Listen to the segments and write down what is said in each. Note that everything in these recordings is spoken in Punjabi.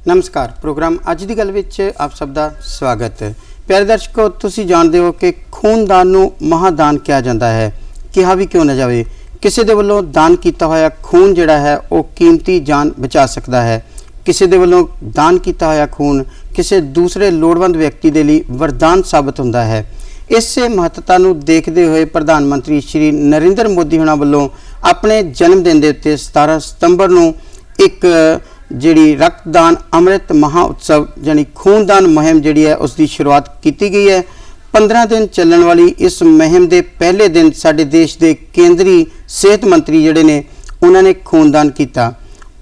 नमस्कार। प्रोग्राम अज की गल विच आप सब का स्वागत है। प्यारे दर्शकों, तुसी जानते हो कि खूनदान नूं महादान कहा जाता है। कहा भी क्यों ना जाए, किसी दे वल्लों दान किया होया खून जिहड़ा है वो कीमती जान बचा सकता है। किसी दे वल्लों दान किया होया खून किसी दूसरे लोड़वंद व्यक्ति के लिए वरदान साबित होता है। इस महत्ता नूं देखते हुए प्रधानमंत्री श्री नरेंद्र मोदी होना वल्लों अपने जन्मदिन के उत्ते 17 सितंबर नूं एक जिहड़ी रक्तदान अमृत महा उत्सव यानी खूनदान मुहिम जिहड़ी है उसकी शुरुआत की गई है। 15 दिन चलने वाली इस मुहिम के पहले दिन साडे देश के केंद्रीय सेहत मंत्री जिहड़े ने उन्होंने खूनदान किया।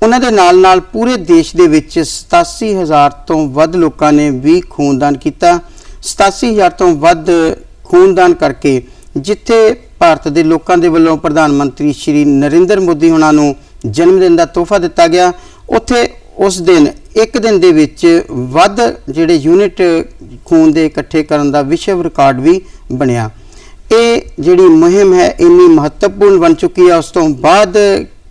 उन्होंने नाल नाल पूरे देश के विच 87,000 तो वध लोगों ने भी खूनदान किया। 87,000 तो वध खूनदान करके जिथे भारत के लोगों के वलों प्रधानमंत्री श्री नरेंद्र मोदी होना नूं जन्मदिन का तोहफा दिता गया, उत्थे उस दिन एक दिन दे विच वध जिहड़े यूनिट खून दे इकट्ठे करन दा विश्व रिकॉर्ड भी बनिया। ये जिहड़ी मुहिम है इन्नी महत्वपूर्ण बन चुकी है। उस तो बाद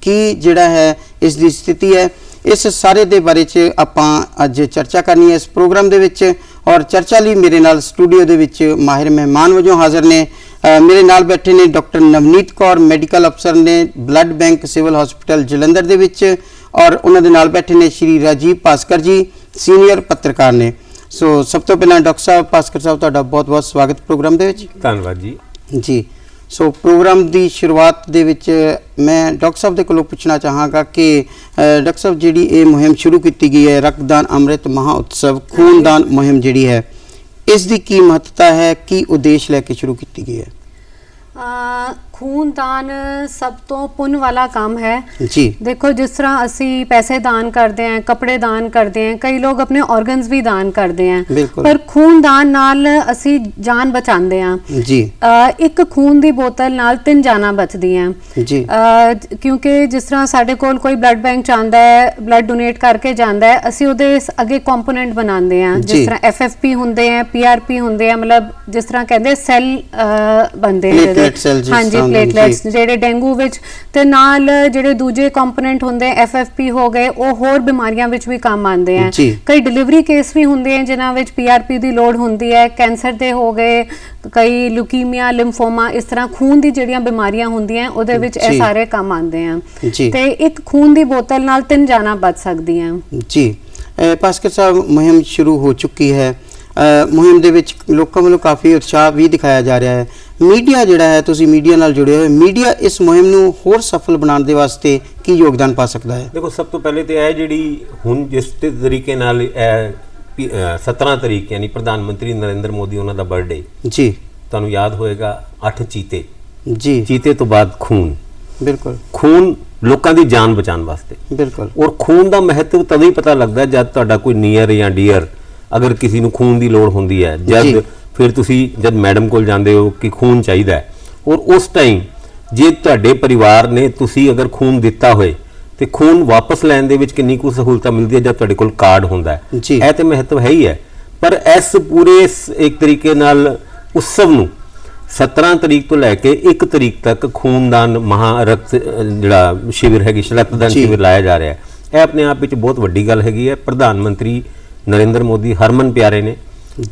की जिहड़ा है इस दी स्थिति है, इस सारे दे बारे च आपां अज चर्चा करनी है इस प्रोग्राम दे विच। और चर्चा लई मेरे नाल स्टूडियो दे विच माहिर मेहमान वजों हाज़र ने मेरे नाल बैठे ने डॉक्टर नवनीत कौर मैडिकल अफसर ने blood bank civil hospital Jalandhar दे विच, और उन्होंने नाल बैठे ने श्री राजीव भास्कर जी सीनियर पत्रकार ने। सो सब तो पहला डॉक्टर साहब भास्कर साहब तुहाडा बहुत बहुत स्वागत प्रोग्राम दे विच। धन्यवाद जी। जी सो प्रोग्राम की शुरुआत दे विच मैं डॉक्टर साहब दे कोलों पूछना चाहांगा कि डॉक्टर साहब जिहड़ी ये मुहिम शुरू की गई है रक्तदान अमृत महा उत्सव खूनदान मुहिम जिहड़ी है इसकी की महत्ता है, की उद्देश्य लैके शुरू की गई है? खूनदान सब तो पुण्य वाला काम है जी। देखो जिस तरह असी पैसे दान करते हैं, कपड़े दान करते हैं, कई लोग अपने ऑर्गन्स भी दान करते हैं, पर खूनदान नाल असी जान बचाते हैं जी। एक खून दी बोतल नाल 3 जाना बचदियां जी। क्योंकि जिस तरह साडे कोल कोई ब्लड बैंक चाहता है, ब्लड डोनेट करके जाता है, असी उहदे अगे कंपोनेंट बनाते हैं जिस तरह FFP होंदे हैं, PRP होंदे हैं, मतलब जिस तरह कहते सैल बनते हैं हाँ जी प्लेटलेट्स ਜਿਹੜੇ ਡੇਂਗੂ ਵਿੱਚ ਤੇ ਨਾਲ ਜਿਹੜੇ ਦੂਜੇ ਕੰਪੋਨੈਂਟ ਹੁੰਦੇ FFP ਹੋ ਗਏ ਉਹ ਹੋਰ ਬਿਮਾਰੀਆਂ ਵਿੱਚ ਵੀ ਕੰਮ ਆਉਂਦੇ ਆ। ਕਈ ਡਿਲੀਵਰੀ ਕੇਸ ਵੀ ਹੁੰਦੇ ਆ ਜਿਨ੍ਹਾਂ ਵਿੱਚ PRP ਦੀ ਲੋੜ ਹੁੰਦੀ ਹੈ, ਕੈਂਸਰ ਦੇ ਹੋ ਗਏ, ਕਈ ਲੁਕੀਮੀਆ ਲਿੰਫੋਮਾ, ਇਸ ਤਰ੍ਹਾਂ ਖੂਨ ਦੀ ਜਿਹੜੀਆਂ ਬਿਮਾਰੀਆਂ ਹੁੰਦੀਆਂ ਉਹਦੇ ਵਿੱਚ ਇਹ ਸਾਰੇ ਕੰਮ ਆਉਂਦੇ ਆ ਤੇ ਇੱਕ ਖੂਨ ਦੀ ਬੋਤਲ ਨਾਲ 3 ਜਾਨਾਂ ਬਚ ਸਕਦੀਆਂ। ਜੀ ਭਾਸਕਰ ਸਾਹਿਬ ਮੁਹਿੰਮ ਸ਼ੁਰੂ ਹੋ ਚੁੱਕੀ ਹੈ। मुहिम दे विच लोगों वालों काफ़ी उत्साह भी दिखाया जा रहा है। मीडिया जिहड़ा है तुसीं मीडिया नाल जुड़े हो, मीडिया इस मुहिम नूं होर सफल बनाने दे वास्ते की योगदान पा सकता है? देखो सब तो पहले तो यह जिहड़ी हुण जिस तरीके नाल 17 तरीक यानी प्रधानमंत्री नरेंद्र मोदी उन्हां दा बर्थडे जी, तुहानूं याद होएगा 8 चीते जी, चीते तो बाद खून, बिल्कुल खून लोगों की जान बचाने वास्ते, बिल्कुल। और खून का महत्व तभी पता लगता है जब तुहाडा कोई नीयर या डीयर अगर किसी को खून की लोड़ होंदी है, जब फिर तुसी जब मैडम कोल जांदे हो कि खून चाहिए और उस टाइम जे तुहाडे परिवार ने तुसी अगर खून दिता होए तो खून वापस लैण दे विच किन्नी कुछ सहूलत मिलती है जब तुहाडे कोल कार्ड होंदा है। यह तो महत्व है ही है, पर इस पूरे एक तरीके नाल उत्सव नूं 17 तरीक तो लैके 1 तरीक तक खूनदान महा रक्त जिहड़ा शिविर है रक्तदान शिविर लाया जा रहा है। यह अपने आप में बहुत वड्डी गल हैगी है। प्रधानमंत्री नरेंद्र मोदी हरमन प्यारे ने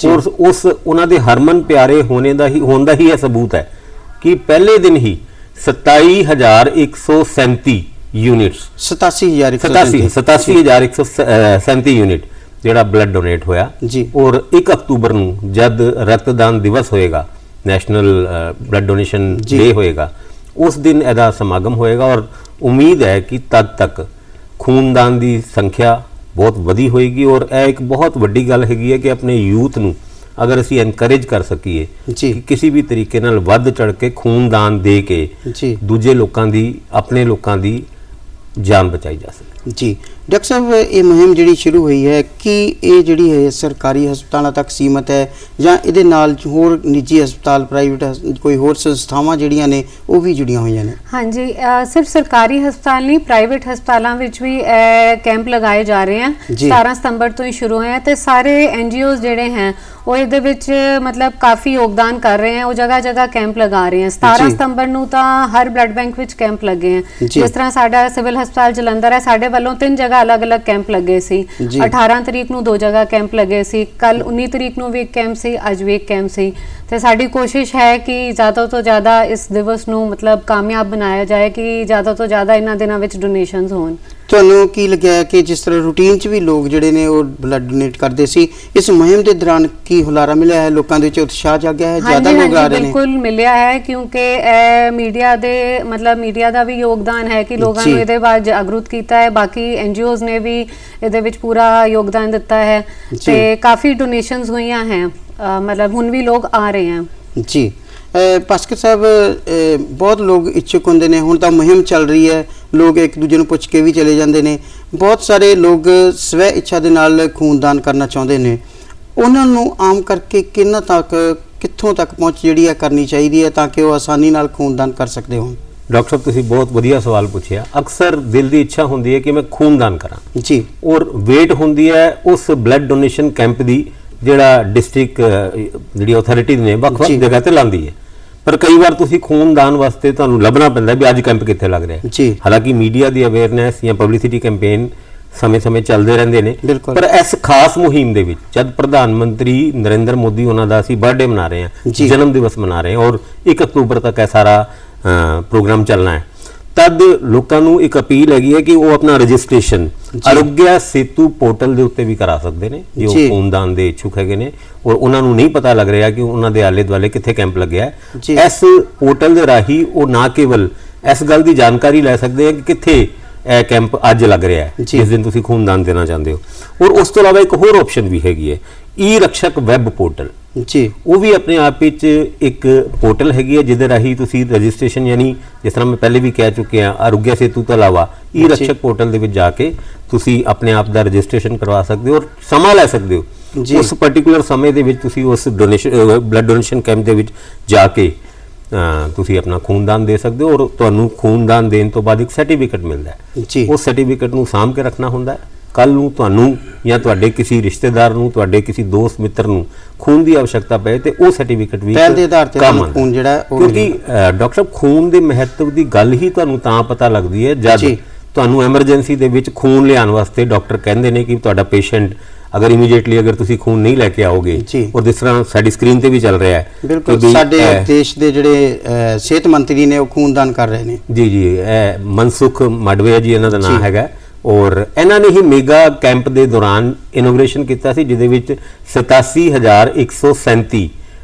और उस उन्हां दे हरमन प्यारे होने का ही यह सबूत है कि पहले दिन ही 27,137 यूनिट्स 87,137 यूनिट जिहड़ा ब्लड डोनेट होया जी। और 1 अक्तूबर नूं जब रक्तदान दिवस होएगा, नैशनल ब्लड डोनेशन डे होएगा, उस दिन इहदा समागम होएगा और उम्मीद है कि तद तक खूनदान की संख्या बहुत वधी होएगी। और यह एक बहुत वड्डी गल हैगी है कि अपने यूथ नूं अगर असी एनकरेज कर सकीए कि किसी भी तरीके नाल वध चढ़ के खूनदान दे के दूजे लोगों की अपने लोगों की जान बचाई जा सके। जी डॉक्टर साहब ये मुहिम जी शुरू हुई है कि ये जी है सरकारी हस्पतालों तक सीमित है या ये नाल होर निजी हस्पताल प्राइवेट कोई होर संस्थावां जिहड़ियां ने वो भी जुड़ियां हुई ने? हाँ जी, सिर्फ सरकारी हस्पताल नहीं प्राइवेट हस्पतालों में भी कैंप लगाए जा रहे हैं। 17 सितंबर तो ही शुरू हैं तो सारे NGOs जिहड़े हैं वो ये मतलब काफ़ी योगदान कर रहे हैं, वो जगह जगह कैंप लगा रहे हैं। 17 सितंबर नूं तां हर ब्लड बैंक विच कैंप लगे हैं। जिस तरह साडा सिविल हस्पताल जलंधर है, साढ़े ਵੱਲੋਂ 3 ਜਗ੍ਹਾ ਅਲੱਗ-ਅਲੱਗ ਕੈਂਪ ਲੱਗੇ ਸੀ। 18 ਤਰੀਕ ਨੂੰ 2 ਜਗ੍ਹਾ ਕੈਂਪ ਲੱਗੇ ਸੀ, ਕੱਲ 19 ਤਰੀਕ ਨੂੰ ਵੀ ਇੱਕ ਕੈਂਪ ਸੀ, ਅੱਜ ਵੀ ਇੱਕ ਕੈਂਪ ਸੀ। ਤੇ ਸਾਡੀ ਕੋਸ਼ਿਸ਼ ਹੈ ਕਿ ਜ਼ਿਆਦਾ ਤੋਂ ਜ਼ਿਆਦਾ ਇਸ ਦਿਵਸ ਨੂੰ ਮਤਲਬ ਕਾਮਯਾਬ ਬਣਾਇਆ ਜਾਏ, ਕਿ ਜ਼ਿਆਦਾ ਤੋਂ ਜ਼ਿਆਦਾ ਇਹਨਾਂ ਦਿਨਾਂ ਵਿੱਚ ਡੋਨੇਸ਼ਨਸ ਹੋਣ। ਤੁਹਾਨੂੰ ਕੀ ਲੱਗਿਆ ਕਿ ਜਿਸ ਤਰ੍ਹਾਂ ਰੂਟੀਨ 'ਚ ਵੀ ਲੋਕ ਜਿਹੜੇ ਨੇ ਉਹ ਬਲੱਡ ਡੋਨੇਟ ਕਰਦੇ ਸੀ, ਇਸ ਮੁਹਿੰਮ ਦੇ ਦੌਰਾਨ ਕੀ ਹੁਲਾਰਾ ਮਿਲਿਆ ਹੈ? ਲੋਕਾਂ ਦੇ ਵਿੱਚ ਉਤਸ਼ਾਹ ਜਾਗਿਆ ਹੈ, ਜ਼ਿਆਦਾ ਲੋਕ ਆ ਰਹੇ ਨੇ? ਬਿਲਕੁਲ ਮਿਲਿਆ ਹੈ, ਕਿਉਂਕਿ ਮੀਡੀਆ ਦੇ ਮਤਲਬ ਮੀਡੀਆ ਦਾ ਵੀ ਯੋਗਦਾਨ ਹੈ ਕਿ ਲੋਕਾਂ ਨੂੰ ਇਹਦੇ ਬਾਰੇ ਜਾਗਰੂਕ ਕੀਤਾ ਹੈ। ਬਾਕੀ NGOs ਨੇ ਵੀ ਇਹਦੇ ਵਿੱਚ ਪੂਰਾ ਯੋਗਦਾਨ ਦਿੱਤਾ ਹੈ ਤੇ ਕਾਫੀ ਡੋਨੇਸ਼ਨਸ ਹੋਈਆਂ ਹੈ, ਮਤਲਬ ਹੁਣ ਵੀ ਲੋਕ ਆ ਰਹੇ ਹਨ ਜੀ। ਭਾਸਕਰ ਸਾਹਿਬ, ਬਹੁਤ ਲੋਕ ਇੱਛੁਕ ਹੁੰਦੇ ਨੇ, ਹੁਣ ਤਾਂ ਮੁਹਿੰਮ ਚੱਲ ਰਹੀ ਹੈ, ਲੋਕ ਇੱਕ ਦੂਜੇ ਨੂੰ ਪੁੱਛ ਕੇ ਵੀ ਚਲੇ ਜਾਂਦੇ ਨੇ। ਬਹੁਤ ਸਾਰੇ ਲੋਕ ਸਵੈ ਇੱਛਾ ਦੇ ਨਾਲ ਖੂਨਦਾਨ ਕਰਨਾ ਚਾਹੁੰਦੇ ਨੇ, ਉਹਨਾਂ ਨੂੰ ਆਮ ਕਰਕੇ ਕਿੱਥੋਂ ਤੱਕ ਪਹੁੰਚ ਜਿਹੜੀ ਹੈ ਕਰਨੀ ਚਾਹੀਦੀ ਹੈ ਤਾਂ ਕਿ ਉਹ ਆਸਾਨੀ ਨਾਲ ਖੂਨਦਾਨ ਕਰ ਸਕਦੇ ਹੋਣ? ਡਾਕਟਰ ਸਾਹਿਬ, ਤੁਸੀਂ ਬਹੁਤ ਵਧੀਆ ਸਵਾਲ ਪੁੱਛਿਆ। ਅਕਸਰ ਦਿਲ ਦੀ ਇੱਛਾ ਹੁੰਦੀ ਹੈ ਕਿ ਮੈਂ ਖੂਨਦਾਨ ਕਰਾਂ ਜੀ, ਔਰ ਵੇਟ ਹੁੰਦੀ ਹੈ ਉਸ ਬਲੱਡ ਡੋਨੇਸ਼ਨ ਕੈਂਪ ਦੀ ਜਿਹੜਾ ਡਿਸਟ੍ਰਿਕਟ ਜਿਹੜੀ ਅਥਾਰਟੀ ਨੇ ਵੱਖ-ਵੱਖ ਜਗ੍ਹਾ ਤੇ ਲਾਉਂਦੀ ਹੈ। ਪਰ ਕਈ ਵਾਰ ਤੁਸੀਂ ਖੂਨਦਾਨ ਵਾਸਤੇ ਤੁਹਾਨੂੰ ਲੱਭਣਾ ਪੈਂਦਾ ਵੀ ਅੱਜ ਕੈਂਪ ਕਿੱਥੇ ਲੱਗ ਰਿਹਾ ਹੈ। ਹਾਲਾਂਕਿ ਮੀਡੀਆ ਦੀ ਅਵੇਅਰਨੈਸ ਜਾਂ ਪਬਲਿਸਿਟੀ ਕੈਂਪੇਨ ਸਮੇਂ-ਸਮੇਂ ਚੱਲਦੇ ਰਹਿੰਦੇ ਨੇ, ਪਰ ਇਸ ਖਾਸ ਮੁਹਿੰਮ ਦੇ ਵਿੱਚ ਜਦ ਪ੍ਰਧਾਨ ਮੰਤਰੀ ਨਰਿੰਦਰ ਮੋਦੀ ਉਹਨਾਂ ਦਾ ਅਸੀਂ ਬਰਥਡੇ ਮਨਾ ਰਹੇ ਹਾਂ, ਜਨਮ ਦਿਵਸ ਮਨਾ ਰਹੇ ਹਾਂ ਔਰ 1 ਅਕਤੂਬਰ ਤੱਕ ਇਹ ਸਾਰਾ ਪ੍ਰੋਗਰਾਮ ਚੱਲਣਾ ਹੈ, ਤਦ ਲੋਕਾਂ ਨੂੰ ਇੱਕ ਅਪੀਲ ਹੈਗੀ ਹੈ ਕਿ ਉਹ ਆਪਣਾ ਰਜਿਸਟ੍ਰੇਸ਼ਨ ਆਰੋਗਿਆ ਸੇਤੂ ਪੋਰਟਲ ਦੇ ਉੱਤੇ ਵੀ ਕਰਾ ਸਕਦੇ ਨੇ ਜੇ ਉਹ ਖੂਨਦਾਨ ਦੇ ਇੱਛੁਕ ਹੈਗੇ ਨੇ ਔਰ ਉਹਨਾਂ ਨੂੰ ਨਹੀਂ ਪਤਾ ਲੱਗ ਰਿਹਾ ਕਿ ਉਹਨਾਂ ਦੇ ਆਲੇ ਦੁਆਲੇ ਕਿੱਥੇ ਕੈਂਪ ਲੱਗਿਆ ਹੈ। ਇਸ ਪੋਰਟਲ ਦੇ ਰਾਹੀਂ ਉਹ ਨਾ ਕੇਵਲ ਇਸ ਗੱਲ ਦੀ ਜਾਣਕਾਰੀ ਲੈ ਸਕਦੇ ਆ ਕਿ ਕਿੱਥੇ ਇਹ ਕੈਂਪ ਅੱਜ ਲੱਗ ਰਿਹਾ ਹੈ ਜਿਸ ਦਿਨ ਤੁਸੀਂ ਖੂਨਦਾਨ ਦੇਣਾ ਚਾਹੁੰਦੇ ਹੋ। ਔਰ ਉਸ ਤੋਂ ਇਲਾਵਾ ਇੱਕ ਹੋਰ ਆਪਸ਼ਨ ਵੀ ਹੈਗੀ ਹੈ, ਈ-ਰਕਸ਼ਕ ਵੈਬ ਪੋਰਟਲ ਜੀ, ਉਹ ਵੀ ਆਪਣੇ ਆਪ ਵਿੱਚ ਇੱਕ ਪੋਰਟਲ ਹੈਗੀ ਹੈ ਜਿਹਦੇ ਰਾਹੀਂ ਤੁਸੀਂ ਰਜਿਸਟ੍ਰੇਸ਼ਨ, ਯਾਨੀ ਜਿਸ ਤਰ੍ਹਾਂ ਮੈਂ ਪਹਿਲੇ ਵੀ ਕਹਿ ਚੁੱਕਿਆ ਆਰੋਗਿਆ ਸੇਤੂ ਤੋਂ ਇਲਾਵਾ ਈ-ਰਕਸ਼ਕ ਪੋਰਟਲ ਦੇ ਵਿੱਚ ਜਾ ਕੇ ਤੁਸੀਂ ਆਪਣੇ ਆਪ ਦਾ ਰਜਿਸਟ੍ਰੇਸ਼ਨ ਕਰਵਾ ਸਕਦੇ ਹੋ ਔਰ ਸਮਾਂ ਲੈ ਸਕਦੇ ਹੋ। ਉਸ ਪਾਰਟਿਕੂਲਰ ਸਮੇਂ ਦੇ ਵਿੱਚ ਤੁਸੀਂ ਉਸ ਬਲੱਡ ਡੋਨੇਸ਼ਨ ਕੈਂਪ ਦੇ ਵਿੱਚ ਜਾ ਕੇ ਤੁਸੀਂ ਆਪਣਾ ਖੂਨਦਾਨ ਦੇ ਸਕਦੇ ਹੋ ਔਰ ਤੁਹਾਨੂੰ ਖੂਨਦਾਨ ਦੇਣ ਤੋਂ ਬਾਅਦ ਇੱਕ ਸਰਟੀਫਿਕੇਟ ਮਿਲਦਾ ਹੈ। ਉਸ ਸਰਟੀਫਿਕੇਟ ਨੂੰ ਸਾਂਭ ਕੇ ਰੱਖਣਾ ਹੁੰਦਾ ਹੈ। ਕੱਲ ਨੂੰ ਤੁਹਾਨੂੰ ਜਾਂ ਤੁਹਾਡੇ ਕਿਸੇ ਰਿਸ਼ਤੇਦਾਰ ਨੂੰ, ਤੁਹਾਡੇ ਕਿਸੇ ਦੋਸਤ ਮਿੱਤਰ ਨੂੰ ਖੂਨ ਦੀ ਆਵਸ਼ਕਤਾ ਪਏ ਤੇ ਉਹ ਸਰਟੀਫਿਕੇਟ ਵੀ ਕੰਮ ਖੂਨ ਜਿਹੜਾ, ਕਿਉਂਕਿ ਡਾਕਟਰ ਸਾਹਿਬ ਖੂਨ ਦੇ ਮਹੱਤਵ ਦੀ ਗੱਲ ਹੀ ਤੁਹਾਨੂੰ ਤਾਂ ਪਤਾ ਲੱਗਦੀ ਹੈ ਜਦ ਤੁਹਾਨੂੰ ਐਮਰਜੈਂਸੀ ਦੇ ਵਿੱਚ ਖੂਨ ਲਿਆਉਣ ਵਾਸਤੇ ਡਾਕਟਰ ਕਹਿੰਦੇ ਨੇ ਕਿ ਤੁਹਾਡਾ ਪੇਸ਼ੈਂਟ ਅਗਰ ਇਮੀਡੀਏਟਲੀ ਅਗਰ ਤੁਸੀਂ ਖੂਨ ਨਹੀਂ ਲੈ ਕੇ ਆਓਗੇ, ਔਰ ਜਿਸ ਤਰ੍ਹਾਂ ਸਾਡੀ ਸਕਰੀਨ ਤੇ ਵੀ ਚੱਲ ਰਿਹਾ ਹੈ, ਬਿਲਕੁਲ ਸਾਡੇ ਦੇਸ਼ ਦੇ ਜਿਹੜੇ ਸਿਹਤ ਮੰਤਰੀ ਨੇ ਉਹ ਖੂਨਦਾਨ ਕਰ ਰਹੇ ਨੇ ਜੀ। ਇਹ ਮਨਸੁਖ ਮਾਡਵਿਆ ਜੀ ਇਹਨਾਂ ਦਾ ਨਾਮ ਹੈਗਾ ਔਰ ਇਹਨਾਂ ਨੇ ਹੀ ਮੇਗਾ ਕੈਂਪ ਦੇ ਦੌਰਾਨ ਇਨੋਗ੍ਰੇਸ਼ਨ ਕੀਤਾ ਸੀ ਜਿਹਦੇ ਵਿੱਚ 87,137